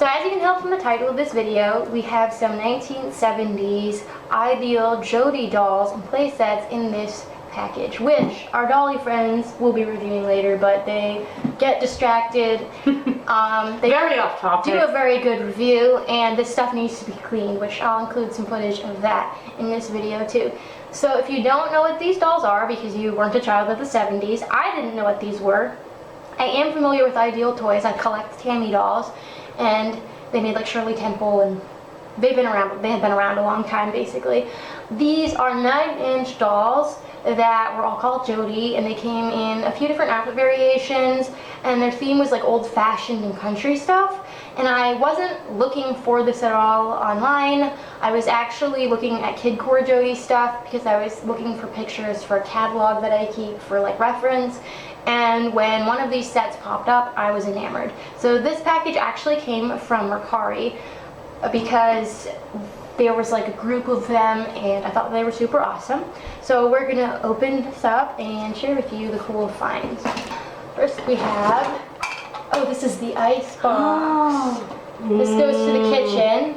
So as you can tell from the title of this video, we have some 1970s Ideal Jody dolls and playsets in this package, which our dolly friends will be reviewing later, but they get distracted. They very off topic. do a very good review, and this stuff needs to be cleaned, which I'll include some footage of that in this video too. So if you don't know what these dolls are because you weren't a child of the 70s, I didn't know what these were. I am familiar with Ideal Toys. I collect Tammy dolls, and they made like Shirley Temple, and they have been around a long time basically. These are 9-inch dolls that were all called Jody, and they came in a few different outfit variations, and their theme was like old-fashioned and country stuff. And I wasn't looking for this at all online. I was actually looking at kidcore Jody stuff because I was looking for pictures for a catalog that I keep for like reference. And when one of these sets popped up, I was enamored. So this package actually came from Mercari because there was like a group of them, and I thought they were super awesome. So we're gonna open this up and share with you the cool finds. First we have, oh, this is the ice bar. This goes to the kitchen.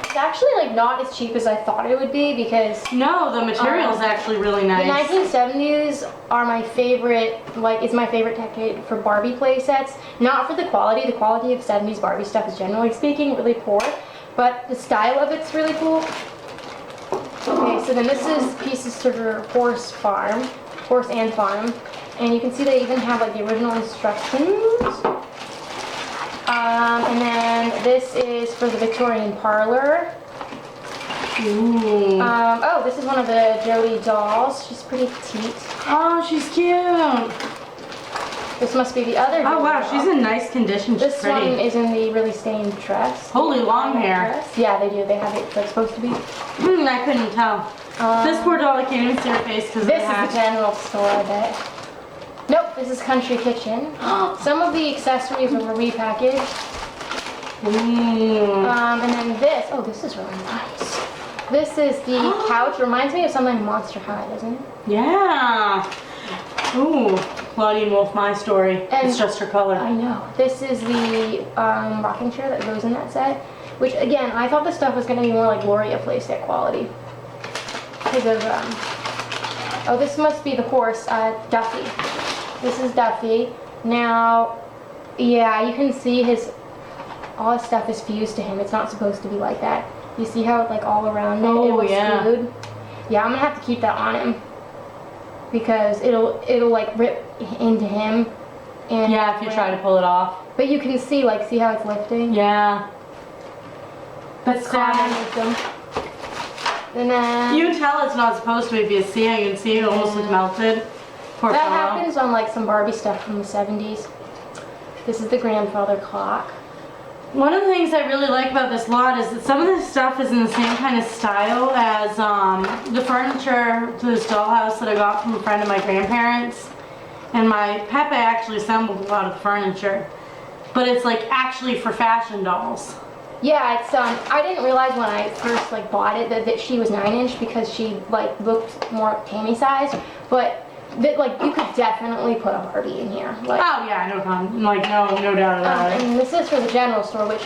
It's actually like not as cheap as I thought it would be because no, the material is actually really nice. The 1970s are my favorite, like it's my favorite decade for Barbie play sets. Not for the quality. The quality of 70s Barbie stuff is generally speaking really poor, but the style of it's really cool. Okay, so then this is pieces to her horse and farm, and you can see they even have like the original instructions. And then this is for the Victorian parlor. Ooh. Oh, this is one of the Jody dolls. She's pretty petite. Oh, she's cute. This must be the other Jody Oh wow, doll. she's in nice condition. She's This pretty. one is in the really stained dress. Holy long hair. Dress. Yeah, they do. They have it like supposed to be. I couldn't tell. This poor doll, I can't even see her face because This is the general store, I bet. Nope, this is Country Kitchen. Some of the accessories were repackaged. And then this, oh, this is really nice. This is the couch. Reminds me of something Monster High, doesn't it? Yeah. Ooh, Claudia and Wolf, My Story. And it's just her color. I know. This is the rocking chair that goes in that set. Which, again, I thought this stuff was going to be more like Gloria playset quality. Because of, oh, this must be the horse, Duffy. This is Duffy. Now, yeah, you can see all his stuff is fused to him. It's not supposed to be like that. You see how like all around it was glued? Yeah, I'm gonna have to keep that on him because it'll like rip into him. And yeah, if you try to pull it off. But you can see see how it's lifting. Yeah. That's sad. And then you can tell it's not supposed to be because see how you can see it almost like melted. Poor that fellow. happens on like some Barbie stuff from the 70s. This is the grandfather clock. One of the things I really like about this lot is that some of this stuff is in the same kind of style as the furniture to this dollhouse that I got from a friend of my grandparents. And my Pepe actually assembled a lot of the furniture. But it's like actually for fashion dolls. Yeah, it's I didn't realize when I first like bought it that she was 9-inch because she like looked more Tammy sized, but that like you could definitely put a Barbie in here. Like, oh yeah, no problem. Like no doubt about it. And this is for the general store, which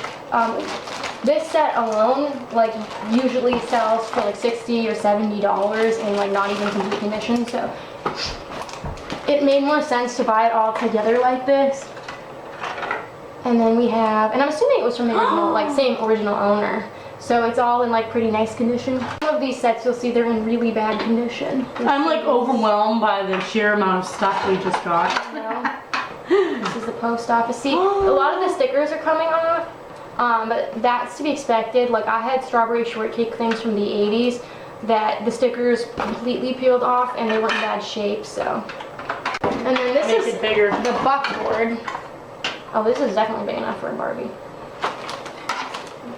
this set alone like usually sells for like $60 or $70 and like not even complete condition. So it made more sense to buy it all together like this. And then we have, and I'm assuming it was from the original, like same original owner. So it's all in like pretty nice condition. Some of these sets you'll see they're in really bad condition. I'm like overwhelmed by the sheer amount of stuff we just got. This is the post office. See, a lot of the stickers are coming off, but that's to be expected. Like I had strawberry shortcake things from the 80s that the stickers completely peeled off and they were in bad shape. So, and then this is the buckboard. Oh, this is definitely big enough for a Barbie.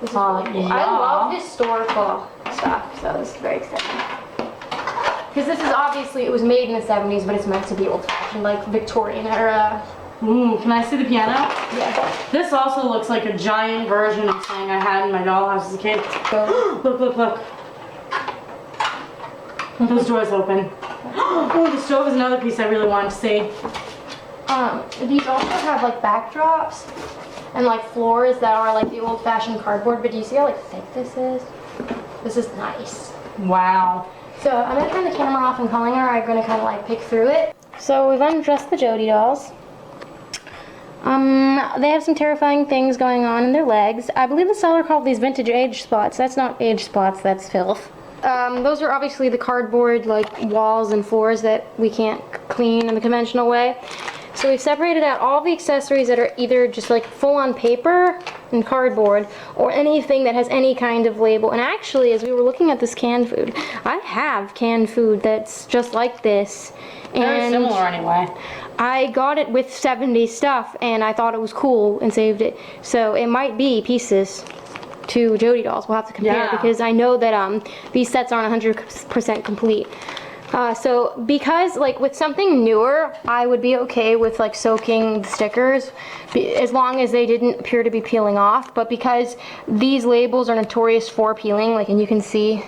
This is really cool. Yeah. I love historical stuff, so this is very exciting. Because this is obviously, it was made in the 70s, but it's meant to be old-fashioned, like Victorian era. Ooh, can I see the piano? Yeah. This also looks like a giant version of something I had in my dollhouse as a kid. Look. Those doors open. Oh, the stove is another piece I really wanted to see. These also have like backdrops. and like floors that are like the old-fashioned cardboard. But do you see how like thick this is? This is nice. Wow. So I'm gonna turn the camera off, and Colleen and I are gonna kind of like pick through it. So we've undressed the Jody dolls. They have some terrifying things going on in their legs. I believe the seller called these vintage age spots. That's not age spots, that's filth. Those are obviously the cardboard like walls and floors that we can't clean in the conventional way. So we've separated out all the accessories that are either just like full-on paper and cardboard, or anything that has any kind of label. And actually, as we were looking at this canned food, I have canned food that's just like this. Very similar anyway. I got it with 70s stuff, and I thought it was cool and saved it. So it might be pieces to Jody dolls. We'll have to compare, because I know that these sets aren't 100% complete. So because like with something newer, I would be okay with like soaking the stickers as long as they didn't appear to be peeling off. But because these labels are notorious for peeling, like, and you can see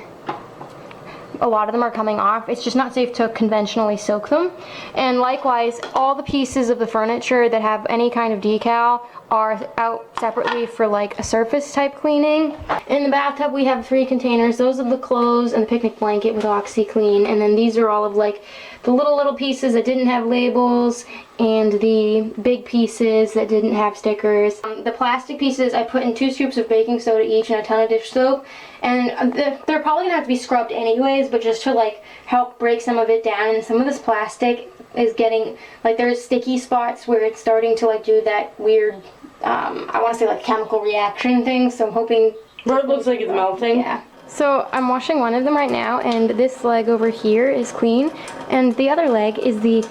a lot of them are coming off, it's just not safe to conventionally soak them. And likewise, all the pieces of the furniture that have any kind of decal are out separately for like a surface type cleaning. In the bathtub we have 3 containers. Those are the clothes and the picnic blanket with OxyClean, and then these are all of like the little pieces that didn't have labels and the big pieces that didn't have stickers. The plastic pieces I put in 2 scoops of baking soda each and a ton of dish soap, and they're probably gonna have to be scrubbed anyways, but just to like help break some of it down. And some of this plastic is getting like, there's sticky spots where it's starting to like do that weird I want to say like chemical reaction thing, so I'm hoping Where it looks like it's melting. Yeah. So I'm washing one of them right now, and this leg over here is clean, and the other leg is the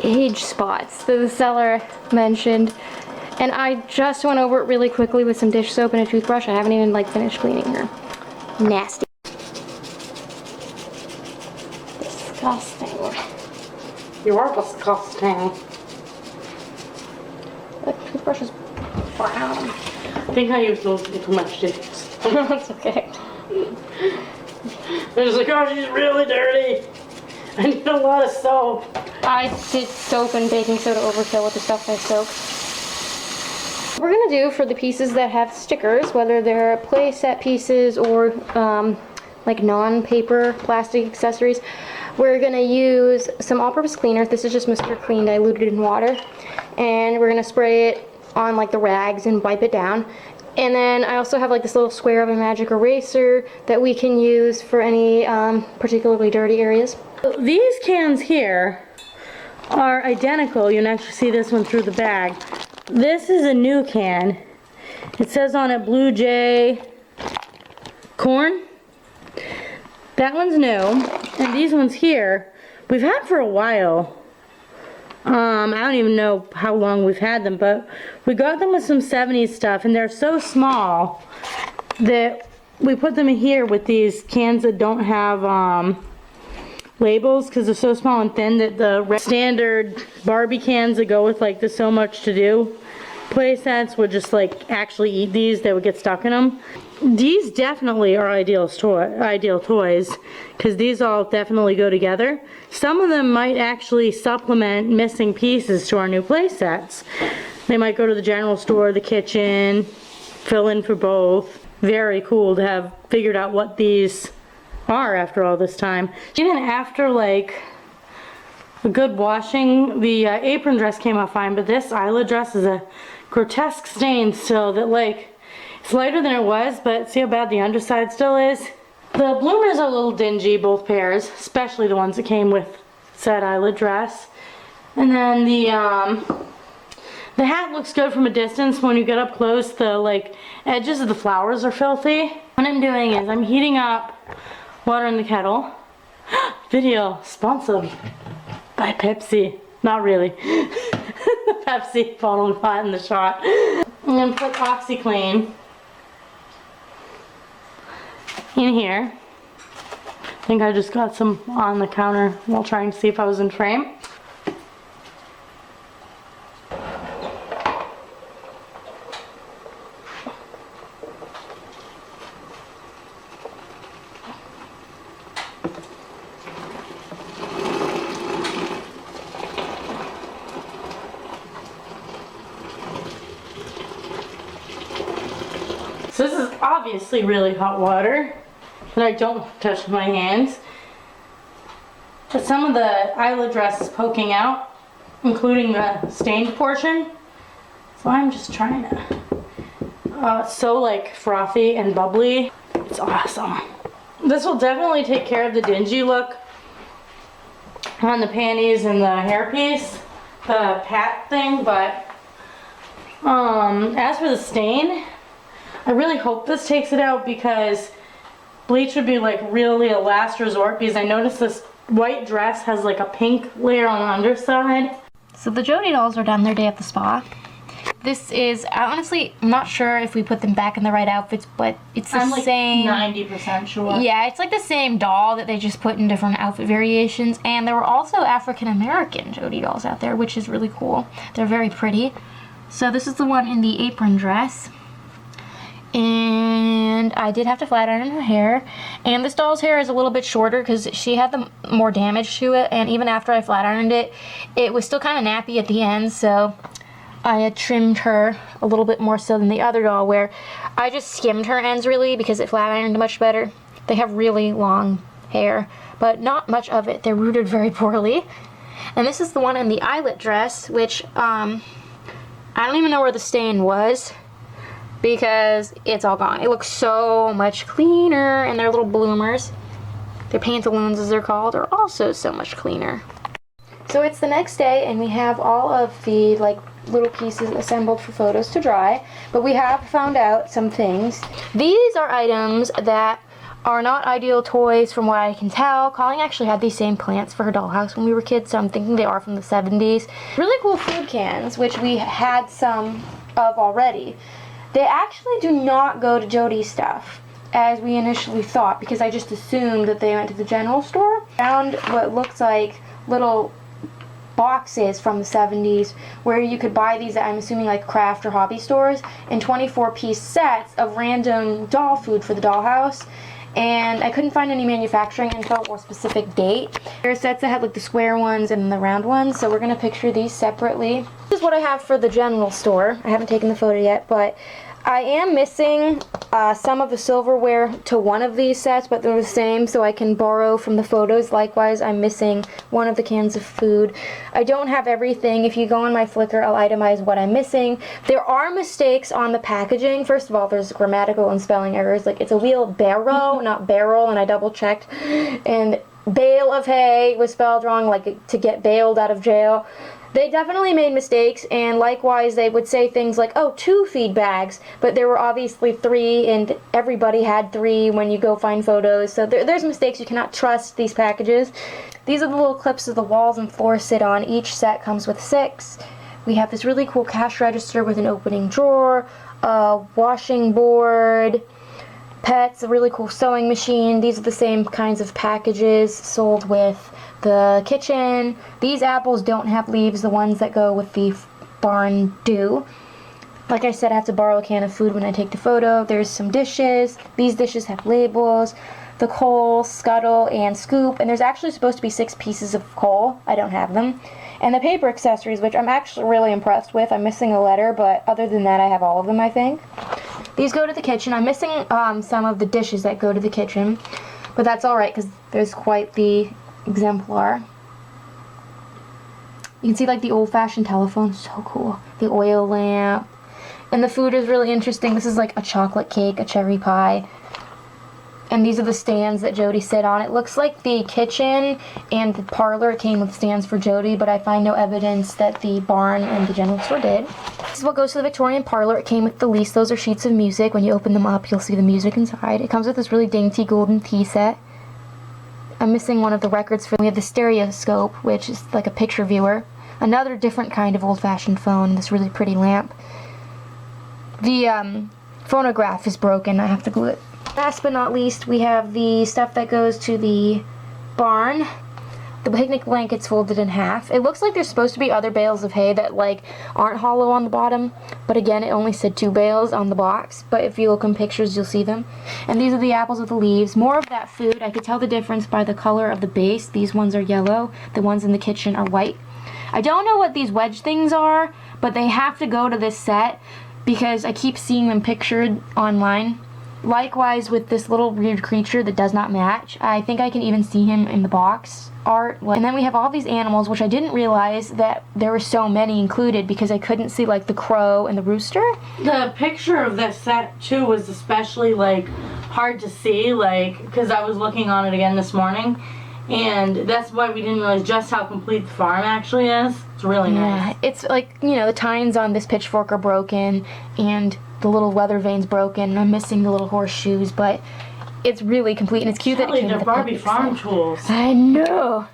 age spots that the seller mentioned. And I just went over it really quickly with some dish soap and a toothbrush. I haven't even like finished cleaning her. Nasty. Disgusting. You are disgusting. The toothbrush is brown. I think I used those too much dishes. That's okay. They're just like, oh, she's really dirty. I need a lot of soap. I did soap and baking soda overkill with the stuff I soaked. What we're gonna do for the pieces that have stickers, whether they're playset pieces or like non-paper plastic accessories, we're gonna use some all-purpose cleaner. This is just Mr. Clean diluted in water, and we're gonna spray it on like the rags and wipe it down. And then I also have like this little square of a magic eraser that we can use for any particularly dirty areas. These cans here are identical. You can actually see this one through the bag. This is a new can. It says on it Blue Jay corn. That one's new. And these ones here, we've had for a while. I don't even know how long we've had them, but we got them with some 70s stuff, and they're so small that we put them in here with these cans that don't have labels, because they're so small and thin that the standard Barbie cans that go with like the So Much To Do Playsets would just like actually eat these. They would get stuck in them. These definitely are ideal toys, because these all definitely go together. Some of them might actually supplement missing pieces to our new playsets. They might go to the general store, the kitchen, fill in for both. Very cool to have figured out what these are after all this time. Even after like a good washing, the apron dress came out fine, but this eyelid dress is a grotesque stain still that like, it's lighter than it was, but see how bad the underside still is? The bloomers are a little dingy, both pairs, especially the ones that came with said eyelid dress. And then the hat looks good from a distance. When you get up close, the like edges of the flowers are filthy. What I'm doing is I'm heating up water in the kettle. Video sponsored by Pepsi. Not really. Pepsi bottled pot in the shot. I'm gonna put OxyClean in here. I think I just got some on the counter while trying to see if I was in frame. So this is obviously really hot water that I don't touch with my hands. But some of the eyelid dress is poking out, including the stained portion. So I'm just trying to. It's so like frothy and bubbly. It's awesome. This will definitely take care of the dingy look on the panties and the hairpiece, the pat thing, but as for the stain, I really hope this takes it out because bleach would be like really a last resort because I noticed this white dress has like a pink layer on the underside. So the Jody dolls are done their day at the spa. This is, honestly, I'm not sure if we put them back in the right outfits, but it's the same. I'm like 90% sure. Yeah, it's like the same doll that they just put in different outfit variations. And there were also African American Jody dolls out there, which is really cool. They're very pretty. So this is the one in the apron dress. And I did have to flat iron her hair. And this doll's hair is a little bit shorter because she had the more damage to it. And even after I flat ironed it, it was still kind of nappy at the end. So I had trimmed her a little bit more so than the other doll where I just skimmed her ends really because it flat ironed much better. They have really long hair, but not much of it. They're rooted very poorly. And this is the one in the eyelet dress, which I don't even know where the stain was because it's all gone. It looks so much cleaner, and their little bloomers, their pantaloons as they're called, are also so much cleaner. So it's the next day and we have all of the like little pieces assembled for photos to dry, but we have found out some things. These are items that are not Ideal toys from what I can tell. Colleen actually had these same plants for her dollhouse when we were kids, so I'm thinking they are from the 70s. Really cool food cans, which we had some of already. They actually do not go to Jody's stuff, as we initially thought, because I just assumed that they went to the general store. Found what looks like little boxes from the 70s where you could buy these at, I'm assuming, like craft or hobby stores, in 24-piece sets of random doll food for the dollhouse. And I couldn't find any manufacturing info or specific date. There are sets that had like the square ones and the round ones, so we're gonna picture these separately. This is what I have for the general store. I haven't taken the photo yet, but I am missing some of the silverware to one of these sets, but they're the same, so I can borrow from the photos. Likewise, I'm missing one of the cans of food. I don't have everything. If you go on my Flickr, I'll itemize what I'm missing. There are mistakes on the packaging. First of all, there's grammatical and spelling errors. Like, it's a wheelbarrow, not barrel, and I double-checked. And bale of hay was spelled wrong, like to get bailed out of jail. They definitely made mistakes, and likewise they would say things like, oh, 2 feed bags, but there were obviously 3, and everybody had 3 when you go find photos, so there's mistakes. You cannot trust these packages. These are the little clips that the walls and floors sit on. Each set comes with 6. We have this really cool cash register with an opening drawer, a washing board, pets, a really cool sewing machine. These are the same kinds of packages sold with the kitchen. These apples don't have leaves. The ones that go with the barn do. Like I said, I have to borrow a can of food when I take the photo. There's some dishes. These dishes have labels. The coal, scuttle, and scoop. And there's actually supposed to be 6 pieces of coal. I don't have them. And the paper accessories, which I'm actually really impressed with. I'm missing a letter, but other than that, I have all of them, I think. These go to the kitchen. I'm missing some of the dishes that go to the kitchen. But that's alright, because there's quite the exemplar. You can see like the old-fashioned telephone, so cool. The oil lamp. And the food is really interesting. This is like a chocolate cake, a cherry pie. And these are the stands that Jody sit on. It looks like the kitchen and the parlor came with stands for Jody, but I find no evidence that the barn and the general store did. This is what goes to the Victorian parlor. It came with the lease. Those are sheets of music. When you open them up, you'll see the music inside. It comes with this really dainty golden tea set. I'm missing one of the records for. We have the stereoscope, which is like a picture viewer. Another different kind of old-fashioned phone. This really pretty lamp. The phonograph is broken. I have to glue it. Last but not least, we have the stuff that goes to the barn. The picnic blankets folded in half. It looks like there's supposed to be other bales of hay that like aren't hollow on the bottom, but again, it only said 2 bales on the box, but if you look in pictures, you'll see them. And these are the apples with the leaves. More of that food. I could tell the difference by the color of the base. These ones are yellow. The ones in the kitchen are white. I don't know what these wedge things are, but they have to go to this set. because I keep seeing them pictured online. Likewise with this little weird creature that does not match. I think I can even see him in the box art. And then we have all these animals, which I didn't realize that there were so many included because I couldn't see like the crow and the rooster. The picture of this set too was especially like hard to see, like, because I was looking on it again this morning, and that's why we didn't realize just how complete the farm actually is. It's really nice. Yeah, it's like, you know, the tines on this pitchfork are broken and the little weather vane's broken, and I'm missing the little horseshoes, but it's really complete, and it's cute that it came They're with a Barbie picnic farm set. tools. I know.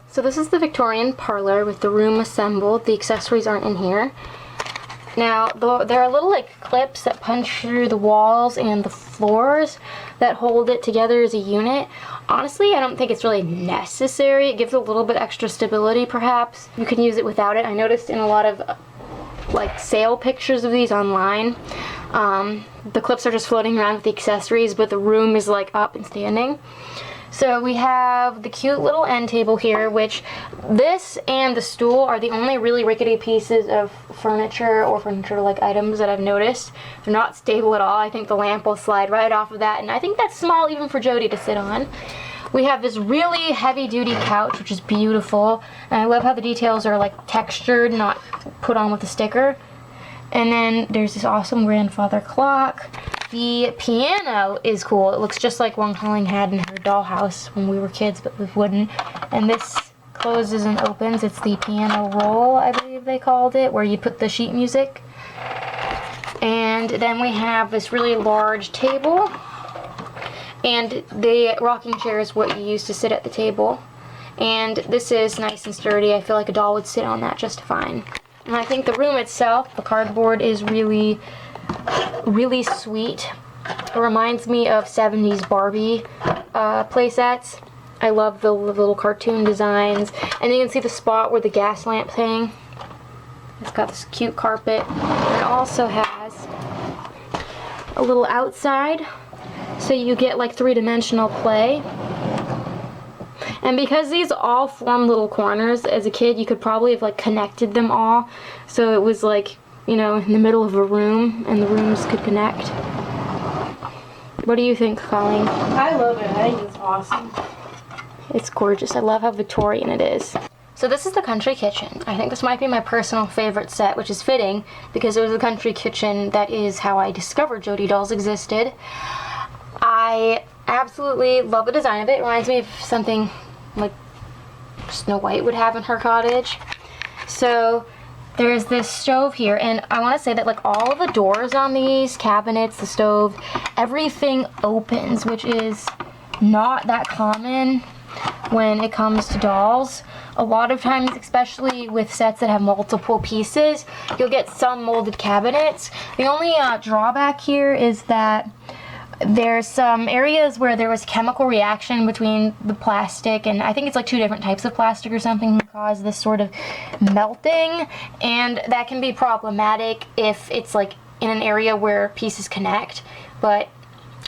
So this is the Victorian parlor with the room assembled. The accessories aren't in here. Now, there are little like clips that punch through the walls and the floors that hold it together as a unit. Honestly, I don't think it's really necessary. It gives a little bit extra stability, perhaps. You can use it without it. I noticed in a lot of like sale pictures of these online, the clips are just floating around with the accessories, but the room is like up and standing. So we have the cute little end table here, which this and the stool are the only really rickety pieces of furniture or furniture-like items that I've noticed. They're not stable at all. I think the lamp will slide right off of that, and I think that's small even for Jody to sit on. We have this really heavy-duty couch, which is beautiful, and I love how the details are like textured, not put on with a sticker. And then there's this awesome grandfather clock. The piano is cool. It looks just like one Colleen had in her dollhouse when we were kids, but with wooden. And this closes and opens. It's the piano roll, I believe they called it, where you put the sheet music. And then we have this really large table. And the rocking chair is what you use to sit at the table. And this is nice and sturdy. I feel like a doll would sit on that just fine. And I think the room itself, the cardboard, is really sweet. It reminds me of 70s Barbie playsets. I love the little cartoon designs. And you can see the spot where the gas lamp's hang. It's got this cute carpet. It also has a little outside, so you get like three-dimensional play. And because these all form little corners, as a kid you could probably have like connected them all, so it was like, you know, in the middle of a room and the rooms could connect. What do you think, Colleen? I love it. I think it's awesome. It's gorgeous. I love how Victorian it is. So this is the country kitchen. I think this might be my personal favorite set, which is fitting because it was the country kitchen that is how I discovered Jody dolls existed. I absolutely love the design of it. It reminds me of something like Snow White would have in her cottage. So there's this stove here, and I want to say that like all of the doors on these cabinets, the stove, everything opens, which is not that common when it comes to dolls. A lot of times, especially with sets that have multiple pieces, you'll get some molded cabinets. The only drawback here is that there's some areas where there was chemical reaction between the plastic, and I think it's like 2 different types of plastic or something that cause this sort of melting, and that can be problematic if it's like in an area where pieces connect. But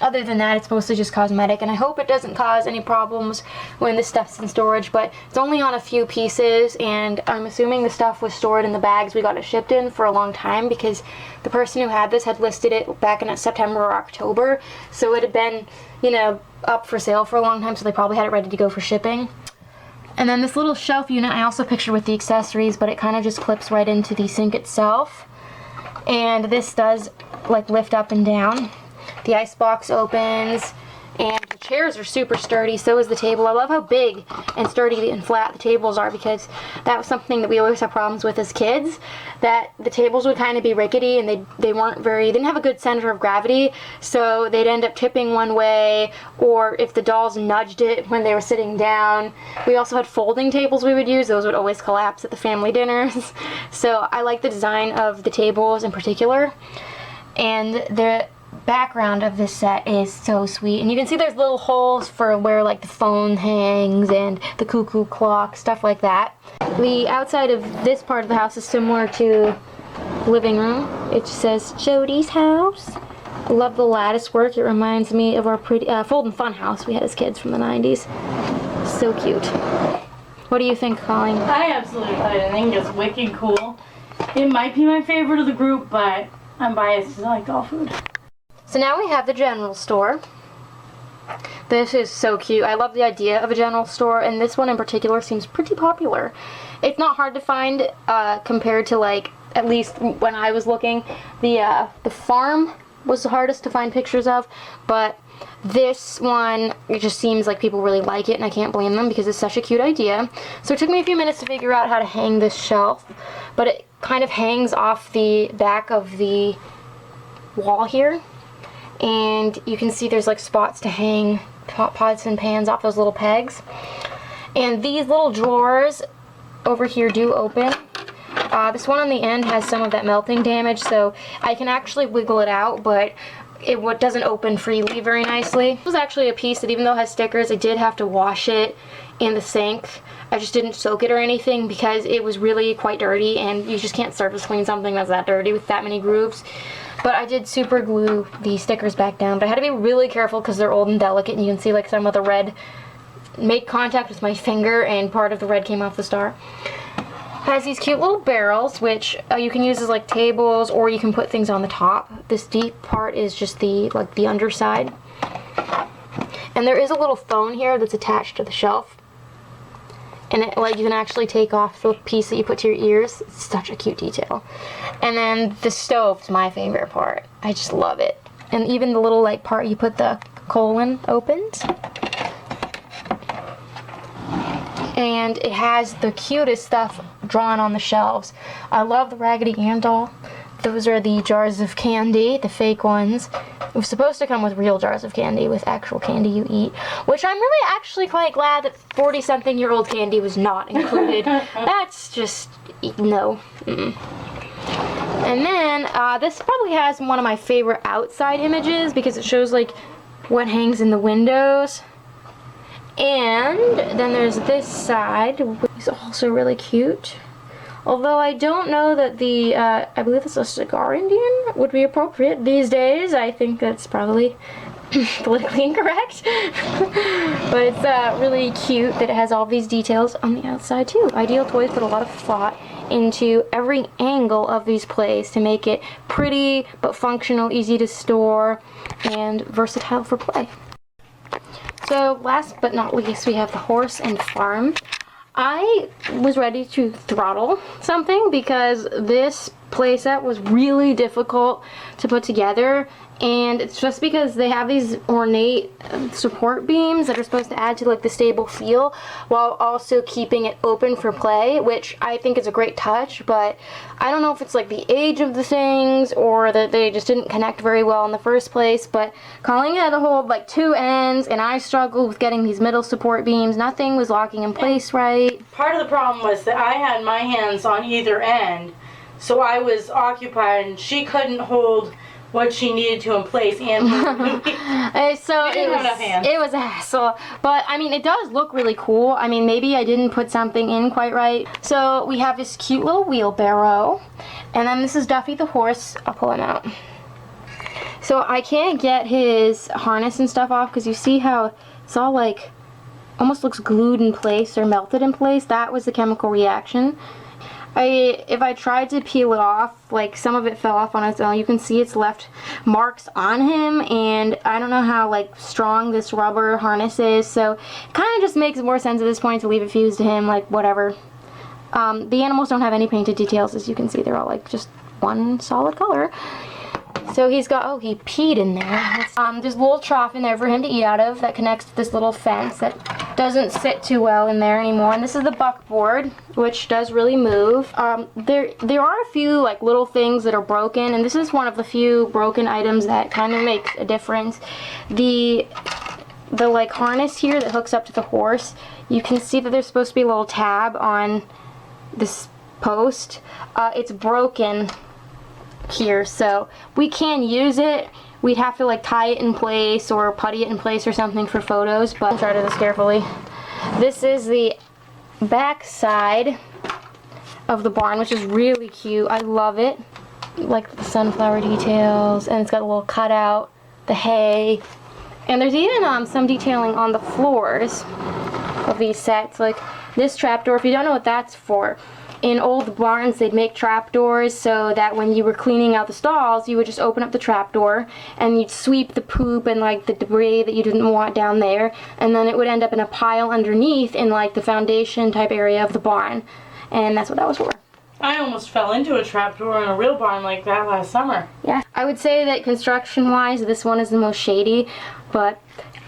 other than that, it's mostly just cosmetic, and I hope it doesn't cause any problems when this stuff's in storage, but it's only on a few pieces, and I'm assuming the stuff was stored in the bags we got it shipped in for a long time because the person who had this had listed it back in September or October, so it had been, you know, up for sale for a long time, so they probably had it ready to go for shipping. And then this little shelf unit I also pictured with the accessories, but it kind of just clips right into the sink itself, and this does like lift up and down. The icebox opens, and the chairs are super sturdy, so is the table. I love how big and sturdy and flat the tables are because that was something that we always had problems with as kids, that the tables would kind of be rickety and they didn't have a good center of gravity, so they'd end up tipping one way, or if the dolls nudged it when they were sitting down. We also had folding tables we would use. Those would always collapse at the family dinners. So I like the design of the tables in particular, and the background of this set is so sweet, and you can see there's little holes for where like the phone hangs and the cuckoo clock, stuff like that. The outside of this part of the house is similar to the living room. It just says Jody's house. I love the lattice work. It reminds me of our pretty fold and fun house we had as kids from the 90s. So cute. What do you think, Colleen? I absolutely love it. I think it's wicked cool. It might be my favorite of the group, but I'm biased because I like doll food. So now we have the general store. This is so cute. I love the idea of a general store, and this one in particular seems pretty popular. It's not hard to find compared to, like, at least when I was looking. The farm was the hardest to find pictures of, but this one, it just seems like people really like it, and I can't blame them because it's such a cute idea. So it took me a few minutes to figure out how to hang this shelf, but it kind of hangs off the back of the wall here, and you can see there's like spots to hang pots and pans off those little pegs. And these little drawers over here do open. This one on the end has some of that melting damage, so I can actually wiggle it out, but it doesn't open freely very nicely. This was actually a piece that, even though it has stickers, I did have to wash it in the sink. I just didn't soak it or anything because it was really quite dirty, and you just can't surface clean something that's that dirty with that many grooves. But I did super glue the stickers back down, but I had to be really careful because they're old and delicate, and you can see like some of the red make contact with my finger, and part of the red came off the star. Has these cute little barrels, which you can use as like tables, or you can put things on the top. This deep part is just the underside. And there is a little phone here that's attached to the shelf. And it, like, you can actually take off the piece that you put to your ears. It's such a cute detail. And then the stove's my favorite part. I just love it. And even the little like part you put the coal in opens. And it has the cutest stuff drawn on the shelves. I love the Raggedy Ann doll. Those are the jars of candy, the fake ones. It was supposed to come with real jars of candy, with actual candy you eat, which I'm really actually quite glad that 40-something-year-old candy was not included. That's just, no. And then, this probably has one of my favorite outside images because it shows like what hangs in the windows. And then there's this side, which is also really cute. Although I don't know that the, I believe it's a cigar Indian would be appropriate these days. I think that's probably politically incorrect. But it's really cute that it has all these details on the outside too. Ideal Toys put a lot of thought into every angle of these plays to make it pretty but functional, easy to store, and versatile for play. So last but not least, we have the horse and farm. I was ready to throttle something because this playset was really difficult to put together, and it's just because they have these ornate support beams that are supposed to add to like the stable feel while also keeping it open for play, which I think is a great touch. But I don't know if it's like the age of the things or that they just didn't connect very well in the first place, but Colleen had to hold like two ends, and I struggled with getting these middle support beams. Nothing was locking in place right. Part of the problem was that I had my hands on either end, so I was occupied and she couldn't hold what she needed to in place, and so it was a hassle. But I mean, it does look really cool. I mean, maybe I didn't put something in quite right. So we have this cute little wheelbarrow, and then this is Duffy the horse. I'll pull him out. So I can't get his harness and stuff off because you see how it's all like almost looks glued in place or melted in place. That was the chemical reaction. If I tried to peel it off, like some of it fell off on its own. You can see it's left marks on him, and I don't know how like strong this rubber harness is, so it kind of just makes more sense at this point to leave it fused to him, like whatever. The animals don't have any painted details, as you can see. They're all like just one solid color. So he's got, oh, he peed in there. There's a little trough in there for him to eat out of that connects to this little fence that doesn't sit too well in there anymore. And this is the buckboard, which does really move. There are a few like little things that are broken, and this is one of the few broken items that kind of makes a difference. The like harness here that hooks up to the horse, you can see that there's supposed to be a little tab on this post. It's broken here, so we can use it. We'd have to like tie it in place or putty it in place or something for photos, but I'll try to do this carefully. This is the back side of the barn, which is really cute. I love it. Like the sunflower details, and it's got a little cutout, the hay, and there's even some detailing on the floors of these sets, like this trapdoor. If you don't know what that's for, in old barns they'd make trapdoors so that when you were cleaning out the stalls, you would just open up the trapdoor and you'd sweep the poop and like the debris that you didn't want down there, and then it would end up in a pile underneath in like the foundation type area of the barn, and that's what that was for. I almost fell into a trapdoor in a real barn like that last summer. Yeah, I would say that construction-wise, this one is the most shady, but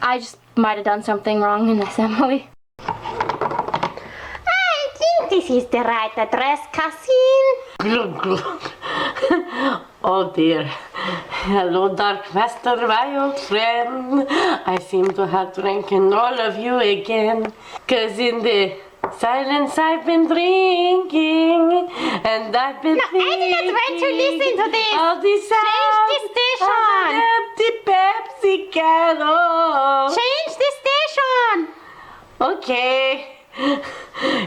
I just might have done something wrong in assembly. I think this is the right address, cousin. Glug, glug. Oh dear. Hello, Dark Master, my old friend. I seem to have drinking all of you again. 'Cause in the silence I've been drinking, and I've been thinking. I do not want to listen to this. All the sounds Change the station. of an empty Pepsi can. Oh. Change the station. Okay.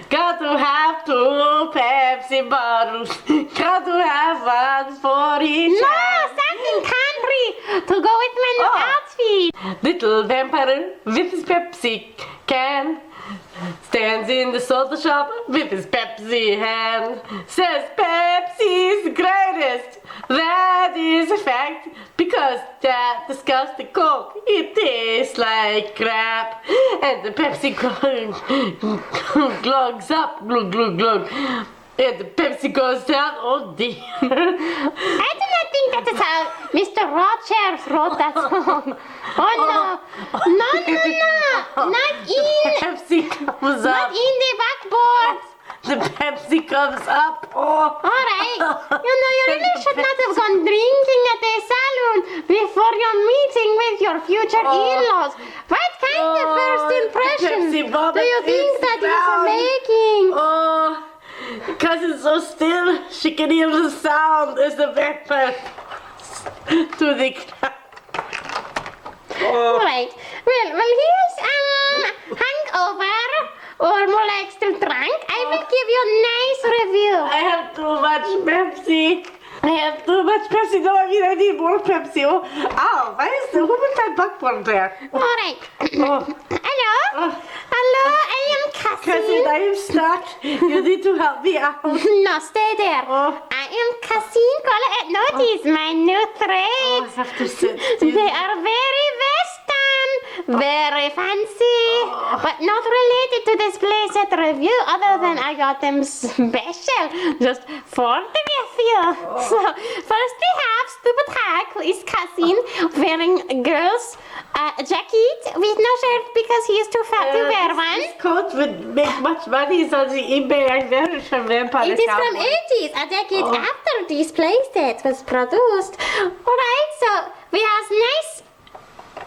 Got to have 2 Pepsi bottles. Got to have one for each No, hand. something country to go with my new outfit. Little vampire with his Pepsi can stands in the soda shop with his Pepsi hand. Says Pepsi's greatest. That is a fact, because that disgusting Coke, it tastes like crap. And the Pepsi glugs up, glug, glug, glug. And the Pepsi goes down, oh dear. I do not think that is how Mr. Rogers wrote that song. Oh no. No. Not in. Pepsi comes Not up. in the backboard. The Pepsi comes up. Oh. Alright. You really should not have gone drinking at the salon before your meeting with your future in-laws. What kind of first impression Pepsi bottle do you think is that down. is making? Oh, because it's so still, she can hear the sound as the vampire to the ground. Oh. Alright. Well, here's hangover, or more like still drunk. I will give you a nice review. I have too much Pepsi. I have too much Pepsi. No, I need more Pepsi. Oh, ow, who put that buckboard there? Alright. Oh, Hello? oh. Hello, I am Cousin, Cassie. I am stuck. You need to help me out. No, stay there. Oh. I am Cassie. Notice my new Oh, I threads. have to sit. They are very western, very fancy, but not related to this playset review, other than I got them special just for the nephew. So, first we have Stupid Hack, who is cousin, wearing girl's jacket with no shirt because he is too fat to wear one. This coat would make much money on the eBay. I wear it from Vampire It is from Cowboy. 80s, a decade after this playset was produced. Alright, so we have nice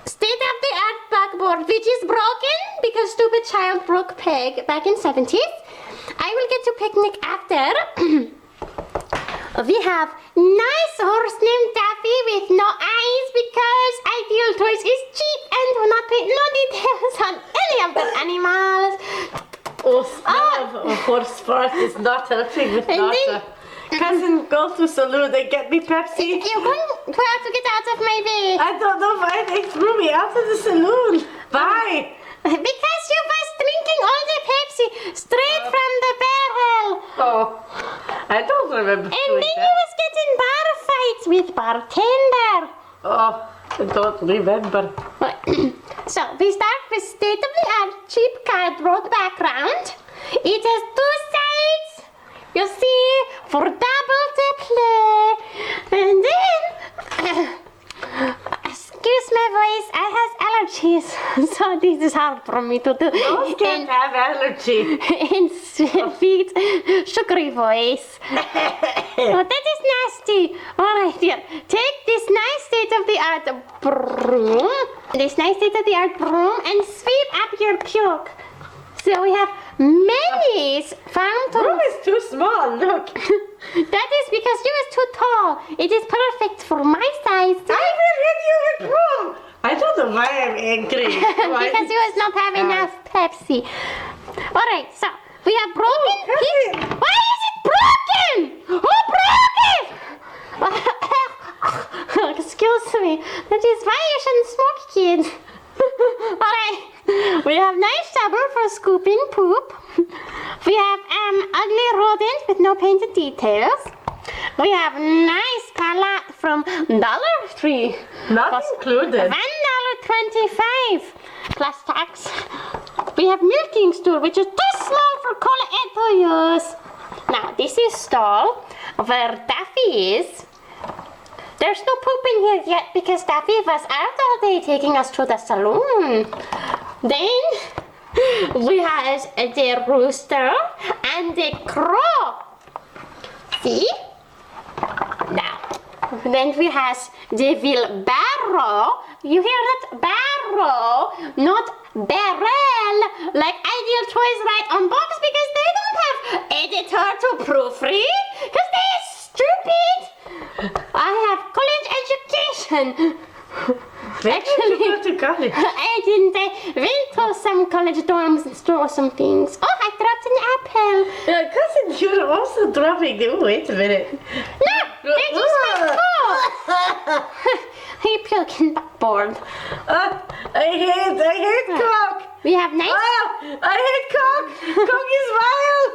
state-of-the-art backboard, which is broken because stupid child broke peg back in 70s. I will get to picnic after. We have nice horse named Daffy with no eyes because Ideal Toys is cheap and do not pay no details on any of the animals. Oh, smell of horse fart is not helping with And then- Nasa. Cousin, go to saloon and get me Pepsi. You're going to have to get out of my way. I don't know why they threw me out of the saloon. Bye. Because you was drinking all the Pepsi straight from the barrel. Oh, I don't remember And doing then you that. was getting bar fights with bartender. Oh, I don't remember. So we start with state-of-the-art cheap cardboard background. It has 2 sides. You see, for double the play. And then, excuse my voice, I have allergies, so this is hard for me to do. Those can't have allergy. And sweet, sugary voice. Oh, that is nasty. Alright, yeah. Take this nice state-of-the-art broom, and sweep up your puke. So we have many fountains. Room is too small, look. That is because you is too tall. It is perfect for my size. I will hit you with room. I don't know why I'm angry. Why? Because you is not have enough Pepsi. Alright, so we have broken Pepsi. pizza. Why is it broken? Who broke it? Excuse me. That is why you shouldn't smoke, kids. Alright, we have nice shovel for scooping poop. We have ugly rodent with no painted details. We have nice palette from Dollar Tree. Not included. $1.25 plus tax. We have milking stool, which is too small for Colette to use. Now, this is stall where Daffy is. There's no poop in here yet because Daffy was out all day taking us to the saloon. Then we have the rooster and the crow. See? Now, then we have the wheelbarrow. You hear that? Barrow, not barrel, like Ideal Toys write on box because they don't have editor to proofread because they're stupid. I have college education. Actually, Go to college. I didn't. I went to some college dorms and stole some things. Oh, I dropped an apple. Cousin, you're also dropping it. Wait a minute. No, that is my fault. Hey, puking backboard. I hate Coke. We have nice. I hate Coke. Coke is vile.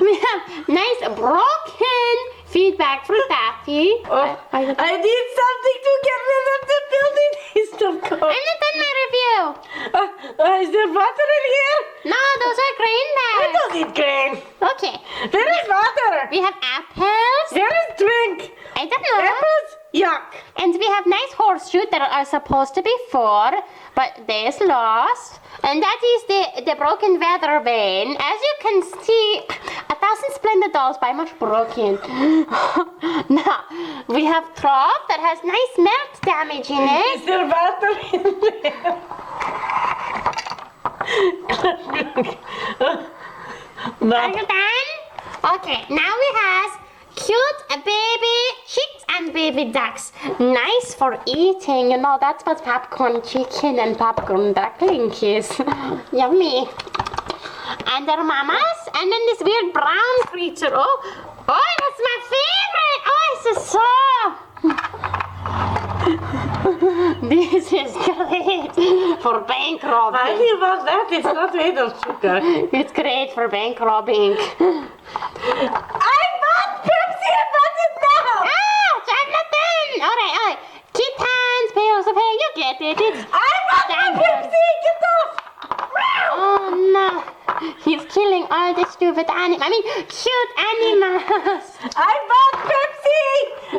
We have nice broken feedback from Daffy. I need something to get rid of the building taste of Coke. I'm not done my review. Is there water in here? No, those are grain I bags. don't need grain. Okay. Where is water? We have apples. Where is drink? I don't know. Apples? Yuck. And we have nice horseshoes that are supposed to be 4, but there's lost. And that is the broken weather vane. As you can see, 1,000 Splendid dolls by much broken. Now, we have trough that has nice melt damage in it. Is there water in there? Are you done? Okay, now we have cute baby chicks and baby ducks. Nice for eating. You know, that's what popcorn chicken and popcorn duckling is. Yummy. And their mamas. And then this weird brown creature. Oh, that's my favorite. Oh, it's so This is great for bank robbing. Why do you want that? It's not made of sugar. It's great for bank robbing. I bought Pepsi! I bought it now! Ouch! I'm not done! Alright. Kittens, pails of hay, you get it. It's I bought my Pepsi! Get off! Oh no. He's killing all the stupid cute animals. I bought Pepsi!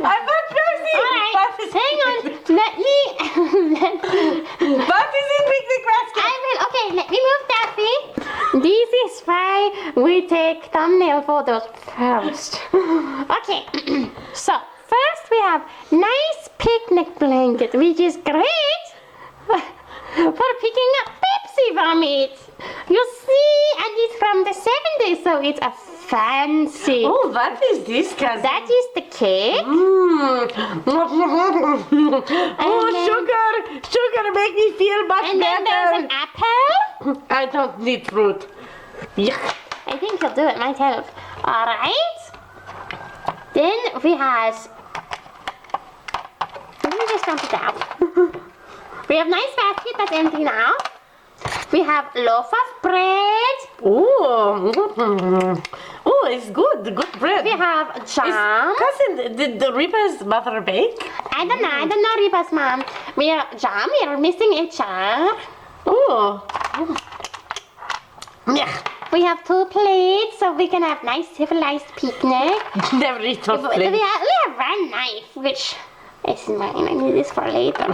I bought Pepsi! Alright, hang on. Let me... What is in picnic basket? Okay, let me move Daffy. This is why we take thumbnail photos first. Okay, so first we have nice picnic blanket, which is great for picking up Pepsi vomit. You see, and it's from the 70s, so it's a fancy. Oh, what is this, cousin? That is the cake. Oh, sugar, make me feel much And then there's an better. apple. I don't need fruit. Yuck. I think you'll do it myself. Alright. Then we have... Let me just dump it out. We have nice basket that's empty now. We have loaf of bread. Oh, it's good. Good bread. We have jam. Cousin, did the Reba's mother bake? I don't know, Reba's mom. We have jam. We are missing a jar. Oh. Yeah. We have 2 plates so we can have nice civilized picnic. Never eat off We plate. have 1 knife, which is mine. I need this for later.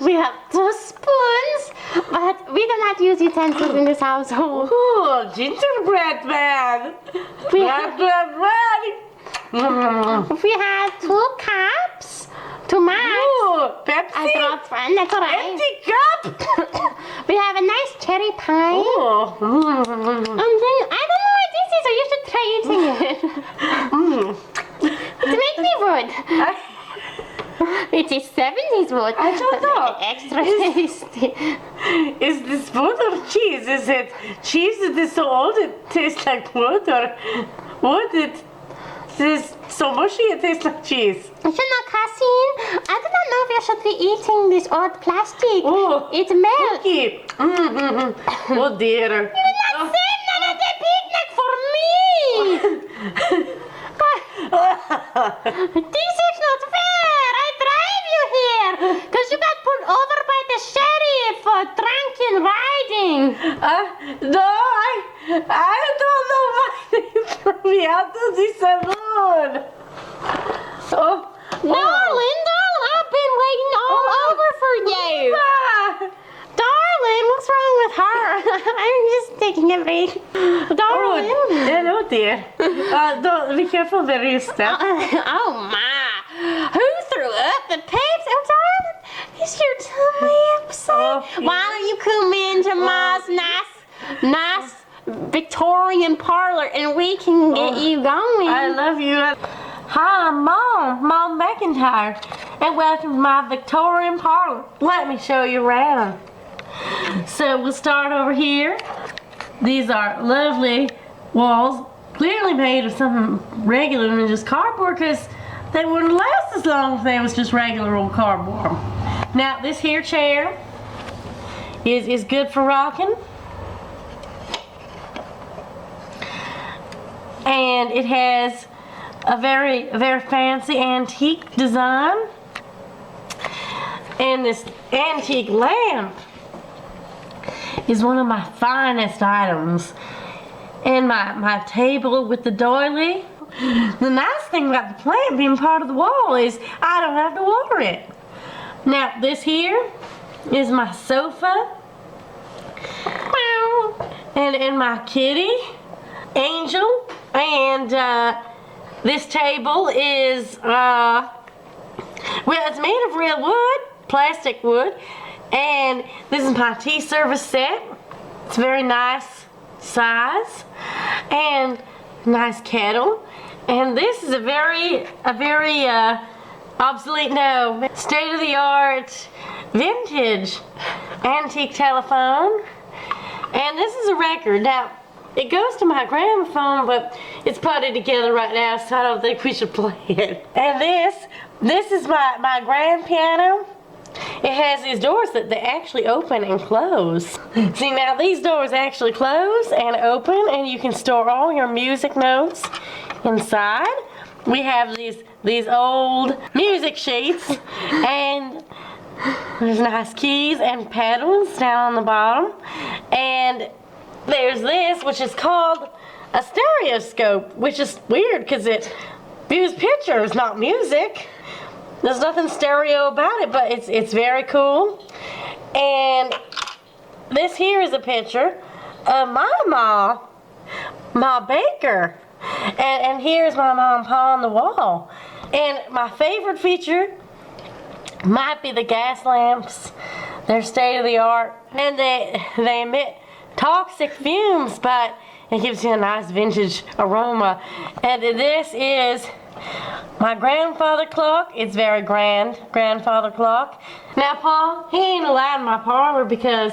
We have 2 spoons, but we do not use utensils in this household. Oh, gingerbread man. We Bread. We have 2 cups, 2 mugs. Oh, Pepsi. I dropped one, that's alright. Empty cup. We have a nice cherry pie. Oh. And then, I don't know what this is, so you should try eating it. It makes me wood. It is 70s wood. I don't know. Extra tasty. Is this wood or cheese? Is it cheese that is so old it tastes like wood, or wood it It's so mushy, it tastes like cheese. You know, Cassine, I do not know if you should be eating this old plastic. Oh, It melts. cookie. Oh dear. Save none of the picnic for me! This is not fair! I drive you here! Because you got pulled over by the sheriff for drunken riding! No, I don't know why they threw me out to the saloon. Oh, Darling, I've been waiting all over for you! Darling, what's wrong with her? I'm just taking a break. Darling! Hello, dear. Don't be careful where you step. Oh my! Who threw up the Pepsi? Oh, darling, is your tummy upset? Oh, Why don't you come into my nice Victorian parlor and we can get you going? I love you. Hi, I'm Mom McIntyre, and welcome to my Victorian parlor. Let me show you around. So we'll start over here. These are lovely walls, clearly made of something regular than just cardboard, because they wouldn't last as long if they was just regular old cardboard. Now this here chair is good for rocking, and it has a very fancy antique design, and this antique lamp is one of my finest items. And my table with the doily. The nice thing about the plant being part of the wall is I don't have to water it. Now this here is my sofa. And my kitty, Angel. And this table is, well, it's made of real wood, plastic wood. And this is my tea service set. It's very nice size and nice kettle. And this is a very obsolete, no, state-of-the-art vintage antique telephone. And this is a record. Now it goes to my gramophone, but it's putted together right now, so I don't think we should play it. And this is my grand piano. It has these doors that they actually open and close. See, now these doors actually close and open, and you can store all your music notes inside. We have these old music sheets, and there's nice keys and pedals down on the bottom. And there's this, which is called a stereoscope, which is weird because it views pictures, not music. There's nothing stereo about it, but it's very cool. And this here is a picture of my Ma Baker. And here's my mom and pa on the wall. And my favorite feature might be the gas lamps. They're state of the art. And they emit toxic fumes, but it gives you a nice vintage aroma. And this is my grandfather clock. It's very grandfather clock. Now Pa, he ain't allowed in my parlor because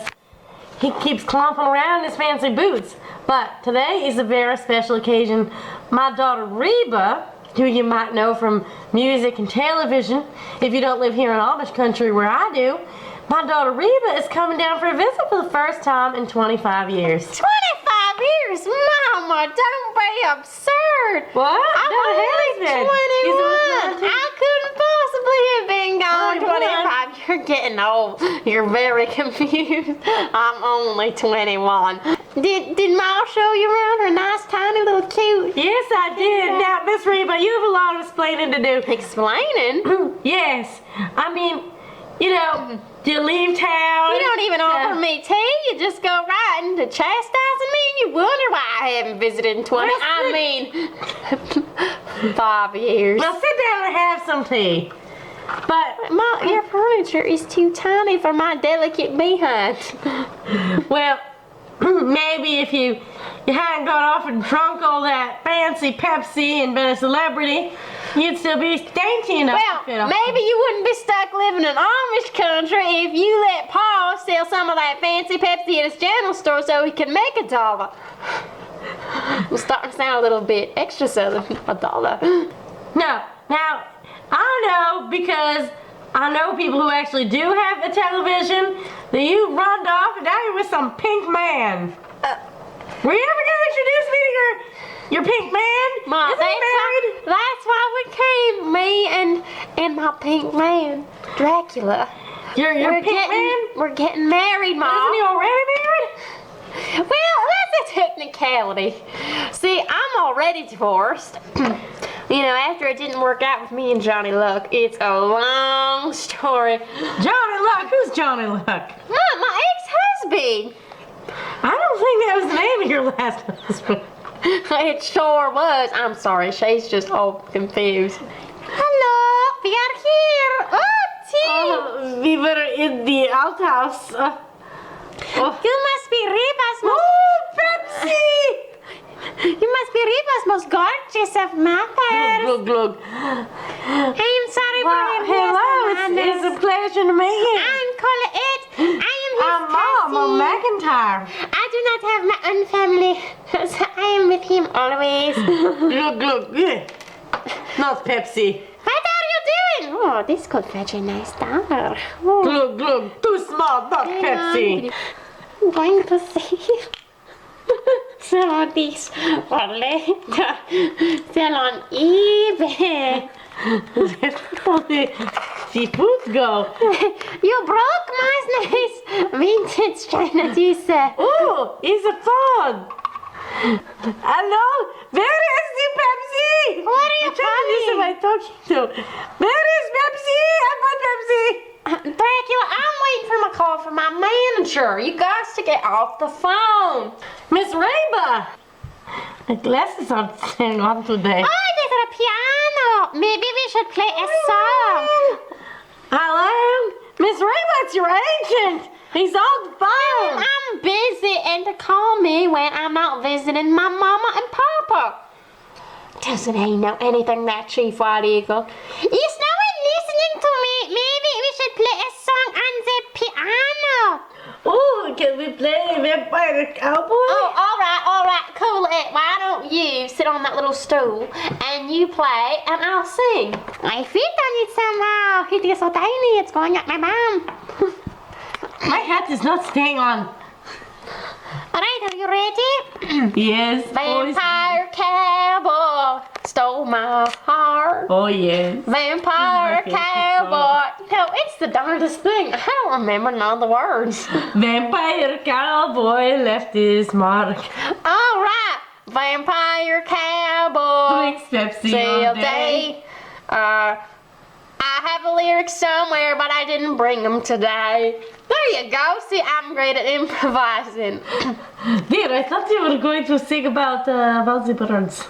he keeps clomping around in his fancy boots. But today is a very special occasion. My daughter Reba, who you might know from music and television, if you don't live here in Amish country where I do, my daughter Reba is coming down for a visit for the first time in 25 years. 25 years? Mama, don't be absurd. What? I'm only 21. I couldn't possibly have been gone 25. You're getting old. You're very confused. I'm only 21. Did Ma show you around her nice, tiny little cute? Yes, I did. Now, Miss Reba, you have a lot of explaining to do. Explaining? Yes. I mean, you know, do you leave town? You don't even offer me tea. You just go right into chastising me, and you wonder why I haven't visited in 20. I mean, 5 years. Now sit down and have some tea. But Ma, your furniture is too tiny for my delicate behind. well, maybe if you hadn't gone off and drunk all that fancy Pepsi and been a celebrity, you'd still be dainty enough to fit Well, on. maybe you wouldn't be stuck living in Amish country if you let Pa sell some of that fancy Pepsi at his general store so he could make $1. I'm starting to sound a little bit extra southern. $1. No, now, I know because I know people who actually do have a television that you run off and now you're with some pink man. Were you ever gonna introduce me to your pink man? Ma, Is he married? that's why we came. Me and my pink man, Dracula. Your pink man? We're getting married, Ma. Isn't he already married? Well, that's a technicality. See, I'm already divorced. You know, after it didn't work out with me and Johnny Luck, it's a long story. Johnny Luck? Who's Johnny Luck? Mom, my ex-husband. I don't think that was the name of your last husband. It sure was. I'm sorry, she's just all confused. Hello, we are here. Oh, tea. We were in the outhouse. You must be Reba's most... Oh, Pepsi! You must be Reba's most gorgeous of mothers. Glug, glug. I'm sorry for him. Hello, it's a pleasure to meet you. I'm Colette. I am his Mama cousin. McIntyre. I do not have my own family, so I am with him always. Glug, glug. Yeah. Not Pepsi. What are you doing? Oh, this could fetch a nice dollar. Oh, Glug, glug. Too small, not Pepsi. I'm going to see some of these for later. Sell on eBay. Where did the food go? You broke my nice vintage China tea set. Oh, it's a phone. Hello? Where is the Pepsi? What are you Who am I talking to? Where is Pepsi? I want Pepsi. Dracula, I'm waiting for my call from my manager. You guys to get off the phone. Miss Reba. My glasses aren't staying on today. Oh, there's a piano. Maybe we should play a song. Hello? Miss Reba, it's your agent. He's on the phone. I'm busy and to call me when I'm not visiting my mama and papa. Doesn't he know anything, that Chief White Eagle? Is no one listening to me? Maybe we should play a song on the piano. Oh, can we play Vampire Cowboy? Oh, all right, cool it. Why don't you sit on that little stool and you play and I'll sing. My feet on it somehow. It is so tiny, it's going up my bum. My hat is not staying on. All right, are you ready? Yes. Vampire cowboy stole my heart. Oh, yes. Vampire This is my favorite cowboy. No, it's the darndest thing. I don't remember none of the words. Vampire Cowboy left his mark. All right, vampire cowboy. Drinks Pepsi All all day. I have the lyrics somewhere, but I didn't bring them today. There you go. See, I'm great at improvising. Dear, I thought you were going to sing about the birds.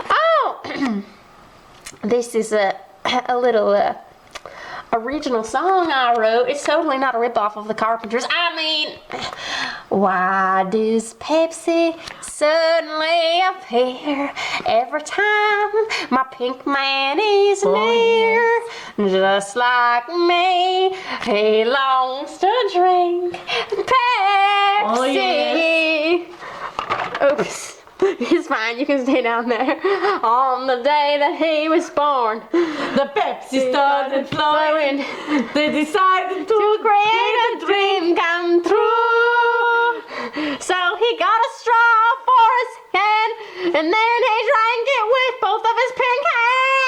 Oh, this is a little original song I wrote. It's totally not a ripoff of the Carpenters. I mean, why does Pepsi suddenly appear every time my pink man is near? Just like me, he longs to drink Pepsi. Oh, yes. Oops. It's fine, you can stay down there. On the day that he was born, The Pepsi started flowing. They decided to create a dream come true. So he got a straw for his hand, and then he drank it with both of his pink hands.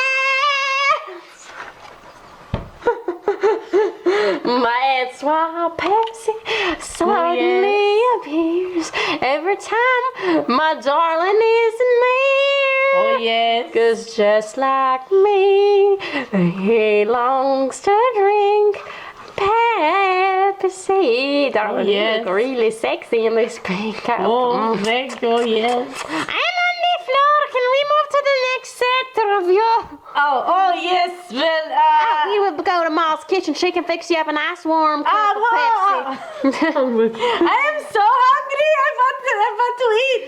That's why Pepsi suddenly appears every time my darling is near. Oh, yes. 'Cause just like me, he longs to drink Pepsi. Darling, you yes. look really sexy in this pink outfit. Oh, thank you, yes. I'm on the floor. Can we move to the next sector of you? Oh, yes, well, You would go to Ma's kitchen. She can fix you up a nice warm cup of Pepsi. I am so hungry. I want to eat.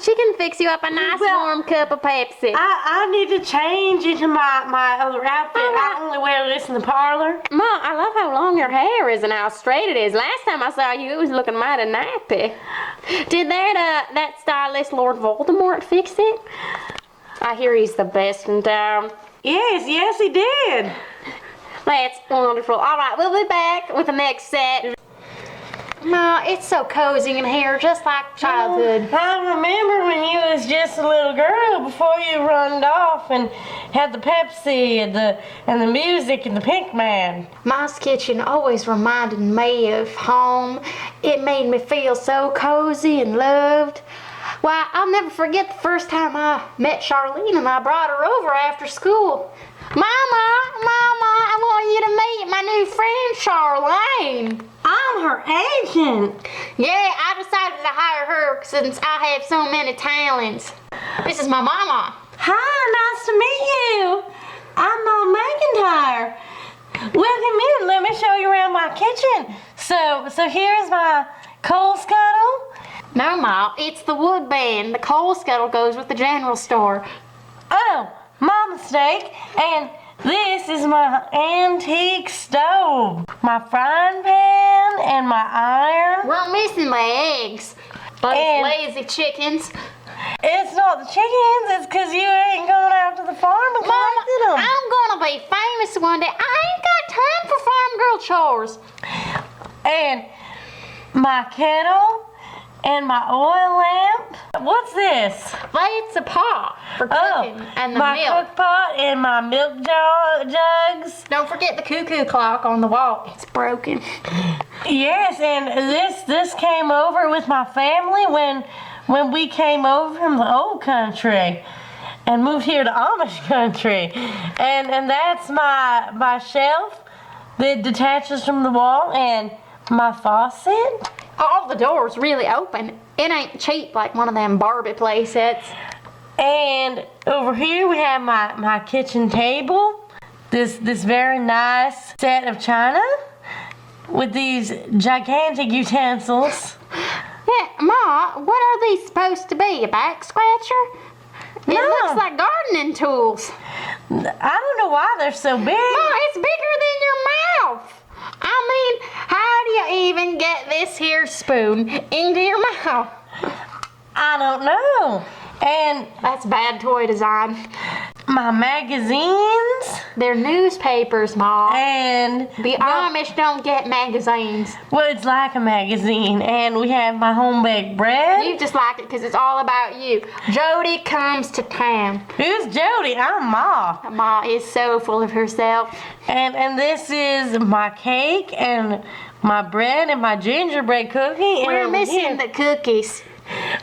She can fix you up a nice Well, warm cup of Pepsi. I need to change into my other outfit. I only wear this in the parlor. Ma, I love how long your hair is and how straight it is. Last time I saw you, it was looking mighty nappy. Did that stylist Lord Voldemort fix it? I hear he's the best in town. Yes, he did. That's wonderful. All right, we'll be back with the next set. Ma, it's so cozy in here, just like childhood. I remember when you was just a little girl before you runned off and had the Pepsi and the music and the Pink Man. Ma's kitchen always reminded me of home. It made me feel so cozy and loved. Why, I'll never forget the first time I met Charlene and I brought her over after school. Mama, I want you to meet my new friend Charlene. I'm her agent. Yeah, I decided to hire her since I have so many talents. This is my mama. Hi, nice to meet you. I'm Mom McIntyre. Welcome in. Let me show you around my kitchen. So here's my coal scuttle. No, Ma, it's the wood band. The coal scuttle goes with the general store. Oh, my mistake. And this is my antique stove, my frying pan, and my iron. We're missing my eggs. Those And- lazy chickens. It's not the chickens, it's because you ain't gone out to the farm and collected them. I'm gonna be famous one day. I ain't got time for farm girl chores. And my kettle and my oil lamp. What's this? It's a pot for cooking and the my milk. cook pot and my milk jugs. Don't forget the cuckoo clock on the wall. It's broken. Yes, and this came over with my family when we came over from the old country and moved here to Amish country. And that's my shelf that detaches from the wall and my faucet. All the doors really open. It ain't cheap like one of them Barbie Playsets. And over here we have my kitchen table. This very nice set of china with these gigantic utensils. Yeah, Ma, what are these supposed to be? A back scratcher? It No. looks like gardening tools. I don't know why they're so big. Ma, it's bigger than your mouth. I mean, how do you even get this here spoon into your mouth? I don't know. And That's bad toy design. my magazines They're newspapers, Ma. and The Amish don't get magazines. well, it's like a magazine. And we have my home baked bread. You just like it because it's all about you. Jody comes to town. Who's Jody? I'm Ma. Ma is so full of herself. And this is my cake and my bread and my gingerbread cookie. And We're over missing here- the cookies.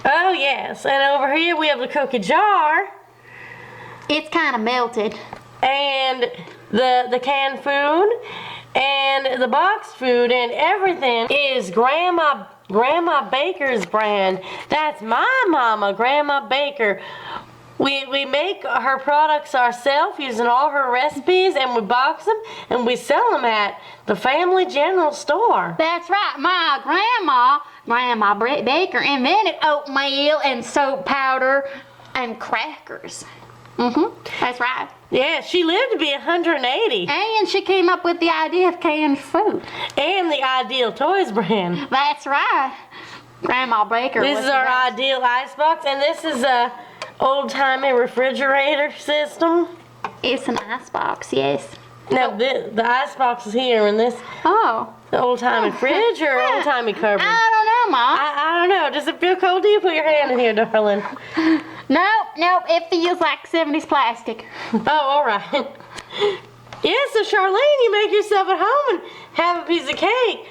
Oh yes, and over here we have the cookie jar It's kind of melted. and the canned food and the box food and everything is Grandma Baker's brand. That's my mama, Grandma Baker. We make her products ourselves using all her recipes and we box them and we sell them at the Family General Store. That's right. My Grandma Baker invented oatmeal and soap powder and crackers. That's right. Yeah, she lived to be 180. And she came up with the idea of canned food. And the Ideal Toys brand. That's right. Grandma Baker. This was is our the best. Ideal icebox, and this is a old-timey refrigerator system. It's an icebox, yes. No, the icebox is here, and this Oh. the old-timey fridge or old-timey cupboard. I don't know, Ma. I don't know. Does it feel cold to you? Put your hand in here, darling. Nope. It feels like 70s plastic. Oh, all right. Yeah, so Charlene, you make yourself at home and have a piece of cake.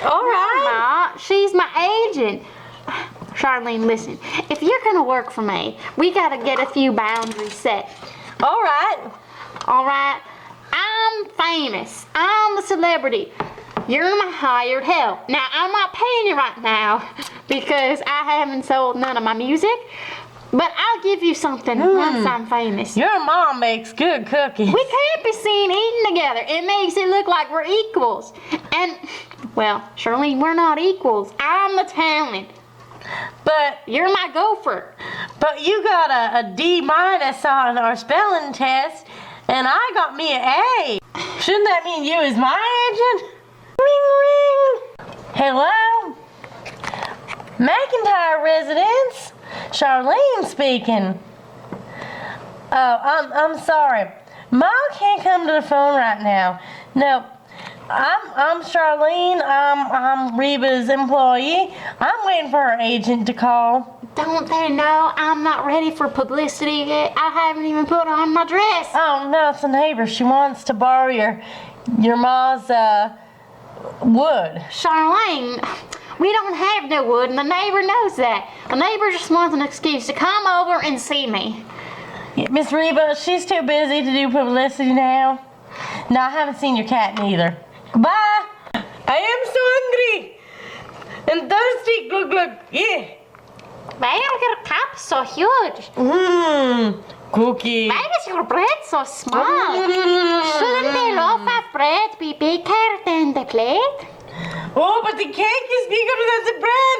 All right. Ma, she's my agent. Charlene, listen. If you're gonna work for me, we gotta get a few boundaries set. All right. All right? I'm famous. I'm the celebrity. You're my hired help. Now, I'm not paying you right now because I haven't sold none of my music, but I'll give you something once I'm famous. Your mom makes good cookies. We can't be seen eating together. It makes it look like we're equals. And, well, Charlene, we're not equals. I'm the talent. But You're my gopher. you got a D- on our spelling test, and I got me an A. Shouldn't that mean you is my agent? Ring, ring. Hello? McIntyre residence. Charlene speaking. Oh, I'm sorry. Mom can't come to the phone right now. No, I'm Charlene. I'm Reba's employee. I'm waiting for her agent to call. Don't they know I'm not ready for publicity yet? I haven't even put on my dress. Oh no, it's a neighbor. She wants to borrow your ma's wood. Charlene, we don't have no wood, and the neighbor knows that. The neighbor just wants an excuse to come over and see me. Miss Reba, she's too busy to do publicity now. No, I haven't seen your cat neither. Goodbye. I am so hungry and thirsty. Glug glug. Yeah. Why are your cups so huge? Cookie. Why is your bread so small? Shouldn't the loaf of bread be bigger than the plate? Oh, but the cake is bigger than the bread.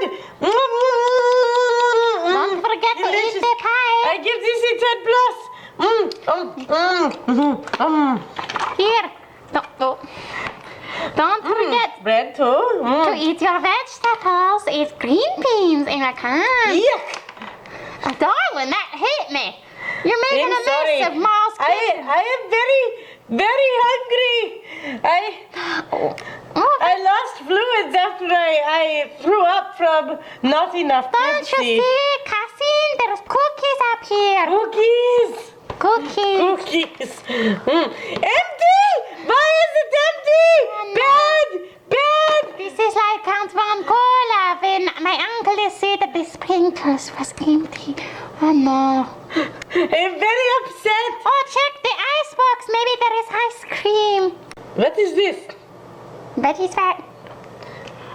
Don't forget to eat the pie. I give this a 10 plus. Here. Don't forget Bread too. to eat your vegetables. Eat green beans in a can. Yuck. Oh, darling, that hit me. You're making I'm a sorry. mess of Ma's kitchen. I am very, very hungry. I lost fluids after I threw up from not enough Don't Pepsi. you see, cousin? There's cookies up here. Cookies. Cookies. Cookies. Empty! Why is it empty? Bad! Bad! This is like Count Von Cola when my uncle said that the sprinklers was empty. Oh no. I'm very upset. Oh, check the icebox. Maybe there is ice cream. What is this? What is that?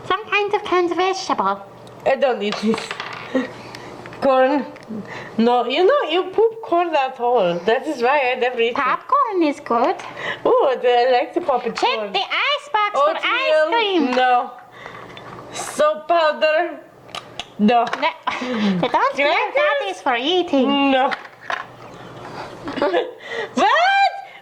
Some kind of canned vegetable. I don't eat this. Corn. No, you poop corn at all. That is why I never eat it. Popcorn is good. Oh, I like the popcorn. Check the icebox for ice cream. No. Soap powder. No. Don't care, that is for eating. No. What?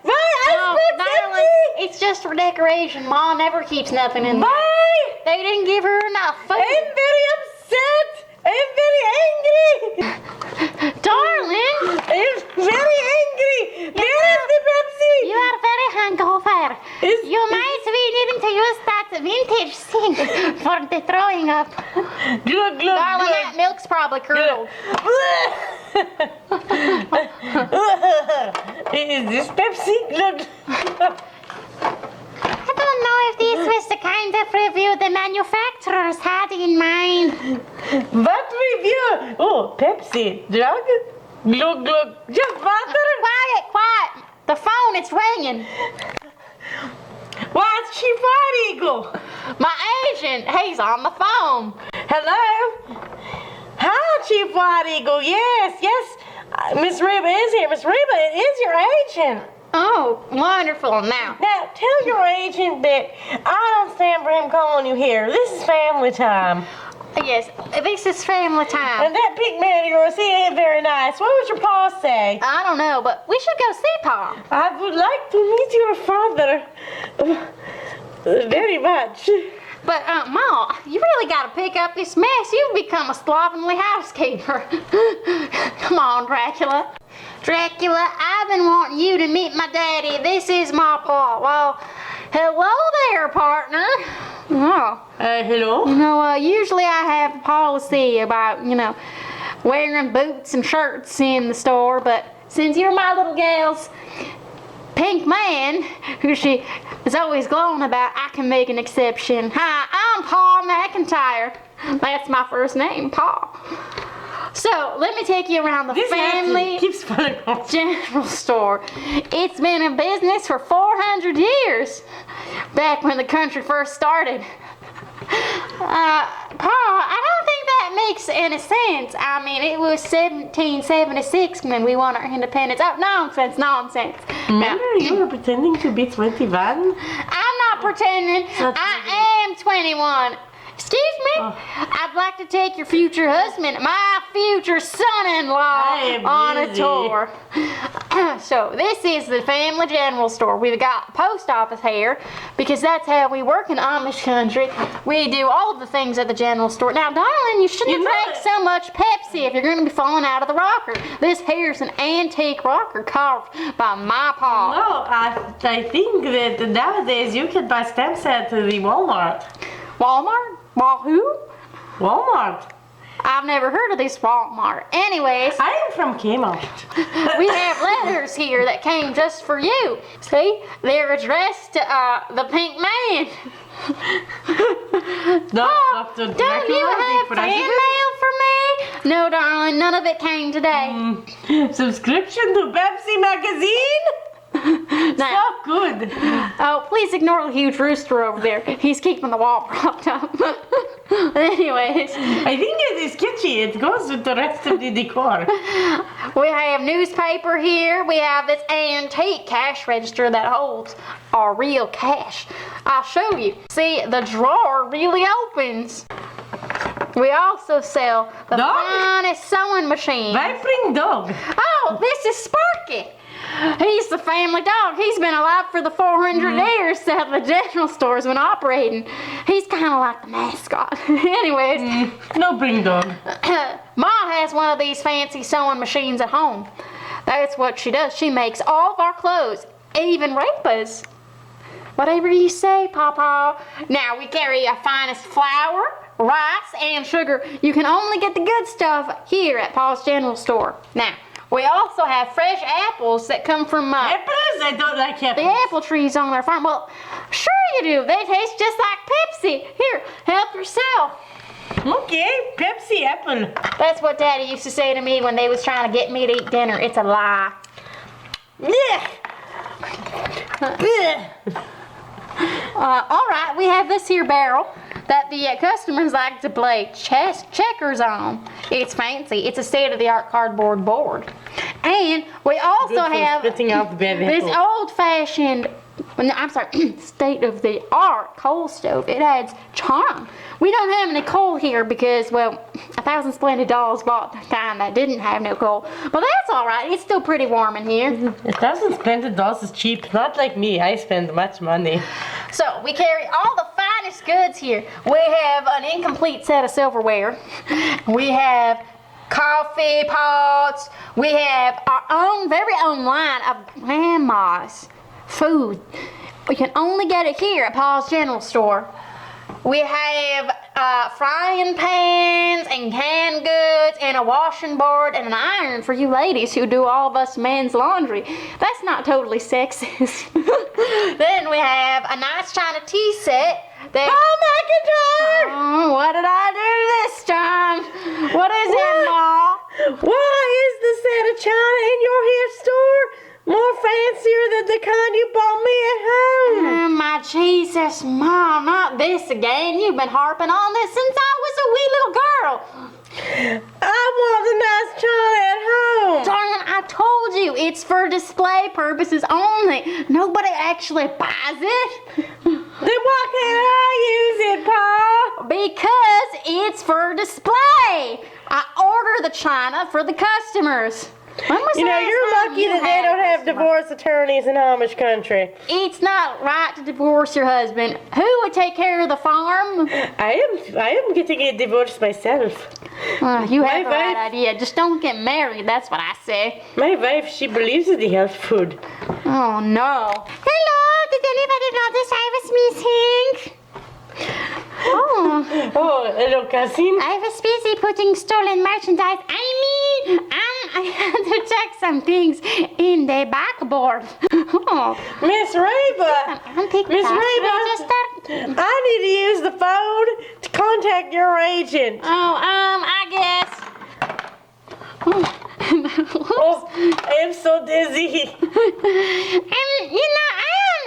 Why Oh, icebox darling, empty? it's just for decoration. Mom never keeps nothing in there. Why? They didn't give her enough food. I'm very upset. I'm very angry. Darling, I'm very angry. Where is the Pepsi? you are very hungover. Is- You might be needing to use that vintage sink for the throwing up. Glug, glug, Darling, glug. that milk's probably curdled. Is this Pepsi? Glug. I don't know if this was the kind of review the manufacturers had in mind. What review? Oh, Pepsi. Drug? Glug, glug. Just water? Quiet, quiet. The phone, it's ringing. What's Chief White Eagle? My agent, he's on the phone. Hello? Hi, Chief White Eagle. Yes, yes. Miss Reba is here. Miss Reba is your agent. Oh, wonderful. Now, Now, tell your agent that I don't stand for him calling you here. This is family time. yes, this is family time. And that big man of yours, he ain't very nice. What would your pa say? I don't know, but we should go see Pa. I would like to meet your father very much. But, Ma, you really got to pick up this mess. You've become a slovenly housekeeper. Come on, Dracula. Dracula, I've been wanting you to meet my daddy. This is my Pa. Well, hello there, partner. Oh. Hello? Usually I have a policy about, wearing boots and shirts in the store, but since you're my little gal's pink man, who she is always glowing about, I can make an exception. Hi, I'm Pa McIntyre. That's my first name, Pa. So, let me take you around the This family keeps falling off. general store. It's been in business for 400 years, back when the country first started. Pa, I don't think that makes any sense. I mean, it was 1776 when we won our independence. Oh, nonsense. Remember, you were pretending to be 21? I'm not pretending. I am 21. Excuse me? I'd like to take your future husband, my future son-in-law, on a busy. tour. So this is the family general store. We've got post office here because that's how we work in Amish country. We do all of the things at the general store. Now, darling, you shouldn't You know drink it. so much Pepsi if you're going to be falling out of the rocker. This here's an antique rocker carved by my pa. No, I think that nowadays you can buy stem cells at the Walmart. Walmart? Wahoo? Walmart. I've never heard of this Walmart. Anyways, I am from Kmart. we have letters here that came just for you. See? They're addressed to the pink man. No, Oh, Dr. don't Dracula, you have the fan president. mail for me? No, darling, none of it came today. Subscription to Pepsi magazine? Now, So good. oh, please ignore the huge rooster over there. He's keeping the wall propped up. Anyways, I think it is kitschy. It goes with the rest of the decor. we have newspaper here. We have this antique cash register that holds our real cash. I'll show you. See, the drawer really opens. We also sell the Dog? finest sewing machine. Why bring dog? Oh, this is Sparky. He's the family dog. He's been alive for the 400 years that the general store's been operating. He's kind of like the mascot. Anyways, No bring dog. Ma has one of these fancy sewing machines at home. That's what she does. She makes all of our clothes, even Rapa's. Whatever you say, Papa. Now, we carry our finest flour, rice, and sugar. You can only get the good stuff here at Pa's General Store. Now, we also have fresh apples that come from Apples? I don't like the apples. apple trees on our farm. Well, sure you do. They taste just like Pepsi. Here, help yourself. Okay, Pepsi apple. That's what Daddy used to say to me when they was trying to get me to eat dinner. It's a lie. Yeah. All right, we have this here barrel that the customers like to play checkers on. It's fancy. It's a state-of-the-art cardboard board. And we also Good for have spitting out the bad this apple. old-fashioned, I'm sorry, state-of-the-art coal stove. It adds charm. We don't have any coal here because, well, 1,000 Splendid dolls bought the kind that didn't have no coal. But that's all right. It's still pretty warm in here. 1,000 Splendid dolls is cheap. Not like me. I spend much money. So we carry all the finest goods here. We have an incomplete set of silverware. We have coffee pots. We have our own, very own line of grandma's food. We can only get it here at Pa's General Store. We have frying pans and canned goods and a washing board and an iron for you ladies who do all of us men's laundry. That's not totally sexist. Then we have a nice china tea set. Oh my guitar! Oh, what did I do this time? What is it, Ma? Why is the set of china in your hair store more fancier than the kind you bought me at home? Oh my Jesus, Ma, not this again. You've been harping on this since I was a wee little girl. I want the nice china at home. Darling, I told you, it's for display purposes only. Nobody actually buys it. Then why can't I use it, Pa? Because it's for display. I order the china for the customers. When was You the know, last you're time lucky you that they had a don't have customer? divorce attorneys in Amish country. It's not right to divorce your husband. Who would take care of the farm? I am getting a divorce myself. You have My the right wife- idea. Just don't get married. That's what I say. My wife, she believes in the health food. Oh no. Hello. Did anybody notice I was missing? Oh. Oh, hello, cousin. I was busy putting stolen merchandise. I had to check some things in the backboard. Oh, Miss Reba, antique Miss cash Reba. register. I need to use the phone to contact your agent. Oh, I guess. Oh, I am so dizzy.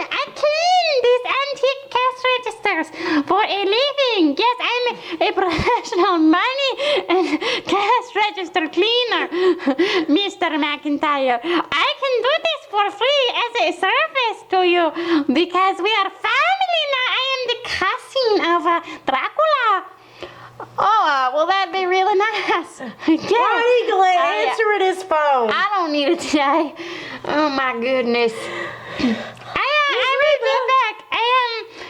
I clean these antique cash registers for a living. Yes, I'm a professional money and cash register cleaner, Mr. McIntyre. I can do this for free as a service to you because we are family now. I am the cousin of Dracula. Well, that'd be really nice. Why are you going to answer his phone? I don't need it today. Oh my goodness. I will be back.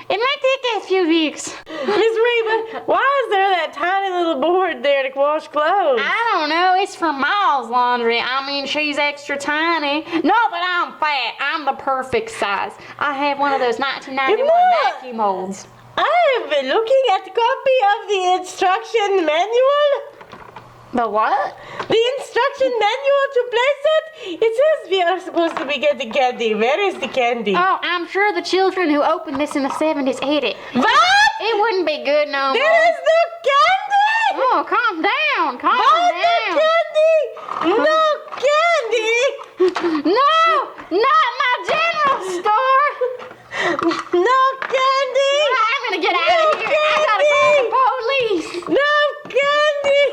It might take a few weeks. Miss Reba, why is there that tiny little board there to wash clothes? I don't know. It's from Miles' laundry. I mean, she's extra tiny. Not that I'm fat. I'm the perfect size. I have one of those 1991 vacuum molds. I have been looking at the copy of the instruction manual. The what? The instruction manual to Playsets. It says we are supposed to be getting candy. Where is the candy? Oh, I'm sure the children who opened this in the 70s ate it. What? It wouldn't be good no more. There is no candy. Oh, calm down. Calm What? down. No candy. No candy. No, not my general store. No candy. I'm gonna get out of here. I gotta call the police. No candy.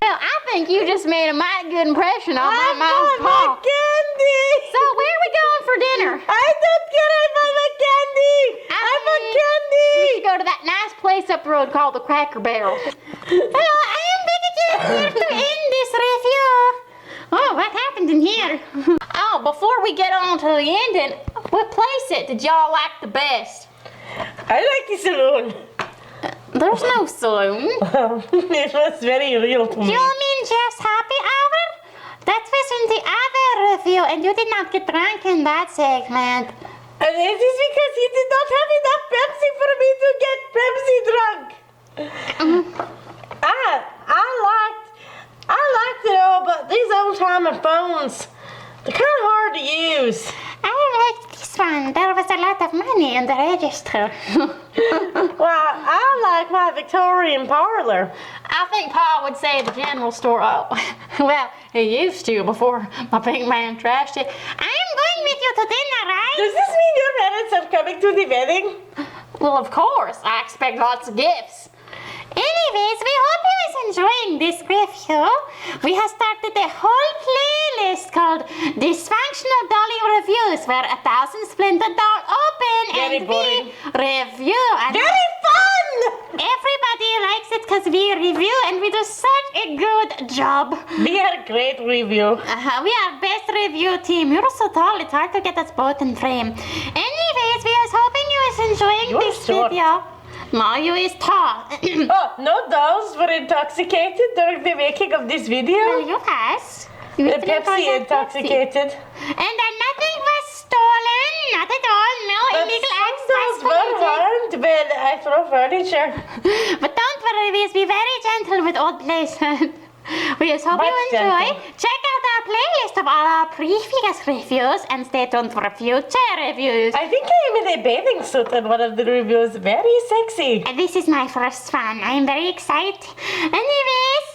Well, I think you just made a mighty good impression on my I mouth. want my candy. So where are we going for dinner? I don't care. I want my candy. I want We candy. should go to that nice place up the road called the Cracker Barrel. Hello, I am Vicky here to end this review. Oh, what happened in here? Oh, before we get on to the ending, what playset did y'all like the best? I like the saloon. There's no saloon. It was very real to me. You mean Jeff's happy hour? That was in the other review, and you did not get drunk in that segment. And it is because he did not have enough Pepsi for me to get Pepsi drunk. I liked it all, but these old-timer phones, they're kind of hard to use. I liked this one. There was a lot of money in the register. Well, I like my Victorian parlor. I think Paul would say the general store. Oh, well, he used to before my big man trashed it. I am going with you to dinner, right? Does this mean your parents are coming to the wedding? Well, of course. I expect lots of gifts. Anyways, we hope you is enjoying this review. We have started a whole playlist called Dysfunctional Dolly Reviews, where 1,000 Splendid dolls open Very and boring. we review. And Very fun! everybody likes it because we review and we do such a good job. We had a great review. We are best review team. You're so tall, it's hard to get us both in frame. Anyways, we are hoping you is enjoying You're this short. video. No, you is tall. Oh, no dolls were intoxicated during the making of this video? Well, you has. You The used to drink all Pepsi that intoxicated. Pepsi. And then nothing was stolen. Not at all. No illegal acts was Some dolls were committed. harmed when I throw furniture. But don't worry, we will be very gentle with old places. We just hope you Much enjoy. gentle. Check out our playlist of all our previous reviews and stay tuned for future reviews. I think I am in a bathing suit in one of the reviews. Very sexy. And this is my first one. I am very excited. Anyways,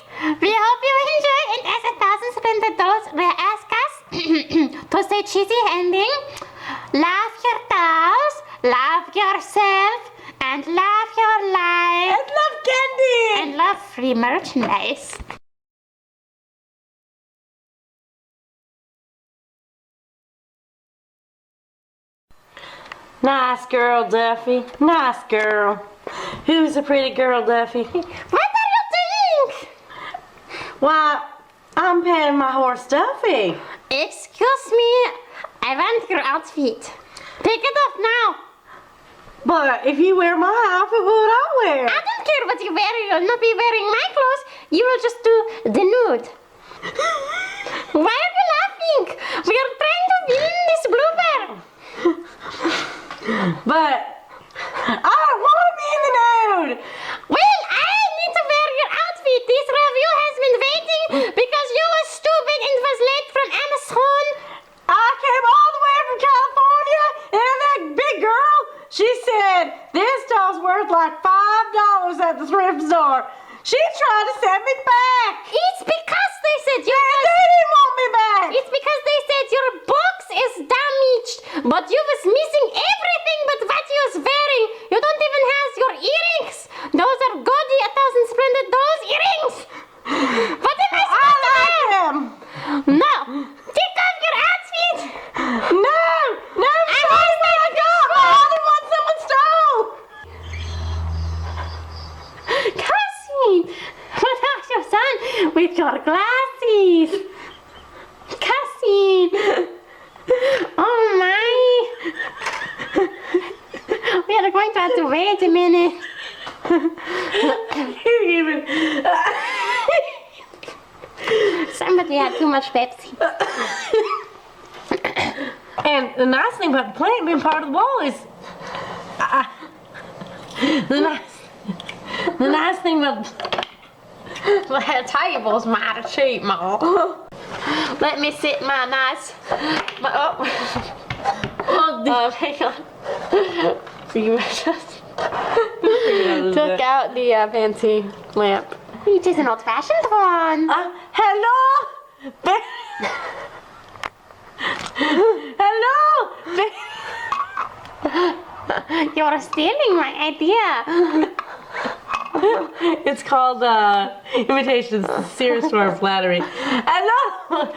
we hope you enjoy. And as 1,000 Splendid dolls ask us to say cheesy ending, love your dolls, love yourself, and love your life, And love candy. and love free merchandise. Nice girl, Duffy. Nice girl. Who's a pretty girl, Duffy? What are you doing? Why, I'm patting my horse, Duffy. Excuse me, I want your outfit. Take it off now. But if you wear my outfit, what would I wear? I don't care what you wear. You'll not be wearing my clothes. You will just do the nude. Why are you laughing? We are trying to win this blooper. But I don't want to be in the nude. Well, I need to wear your outfit. This review has been waiting because you were stupid and was late from Amazon. I came all the way from California, and that big girl, she said this doll's worth like $5 at the thrift store. She tried to send me back. It's because they said you They didn't want me back. It's because they said your box is damaged, but you was missing everything but what you was wearing. You don't even have your earrings. Those are gaudy 1,000 Splendid dolls earrings. What am I supposed to wear? them. No. Take off your outfit. No, no, I sorry, was but I like, got the only one someone stole. Cassie, your glasses. Cassie. Oh my. We are going to have to wait a minute. Somebody had too much Pepsi. And the nice thing about the plant being part of the wall is, the nice thing about That table's mighty cheap, Ma. Let me sit my nice. Hang on. You just took out the fancy lamp. It is an old-fashioned one. hello, hello, You're stealing my idea. It's called imitations, serious or flattery. Hello.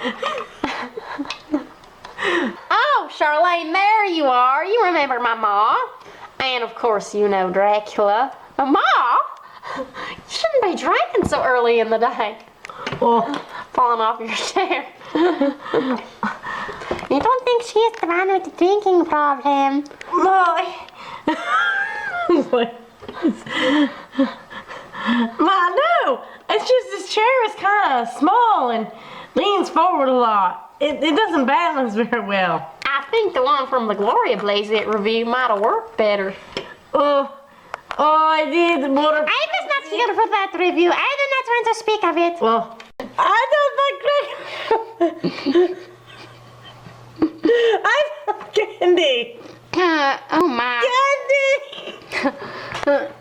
Oh, Charlene, there you are. You remember my ma. And of course you know Dracula. Ma? You shouldn't be drinking so early in the day. Oh, Falling off your chair. You don't think she's the one with the drinking problem? my. Ma, no. It's just this chair is kind of small and leans forward a lot. It doesn't balance very well. I think the one from the Gloria Playset review might have worked better. Oh, I did. I was not here for that review. I do not want to speak of it. Well, I don't like I love candy. Oh my. Candy.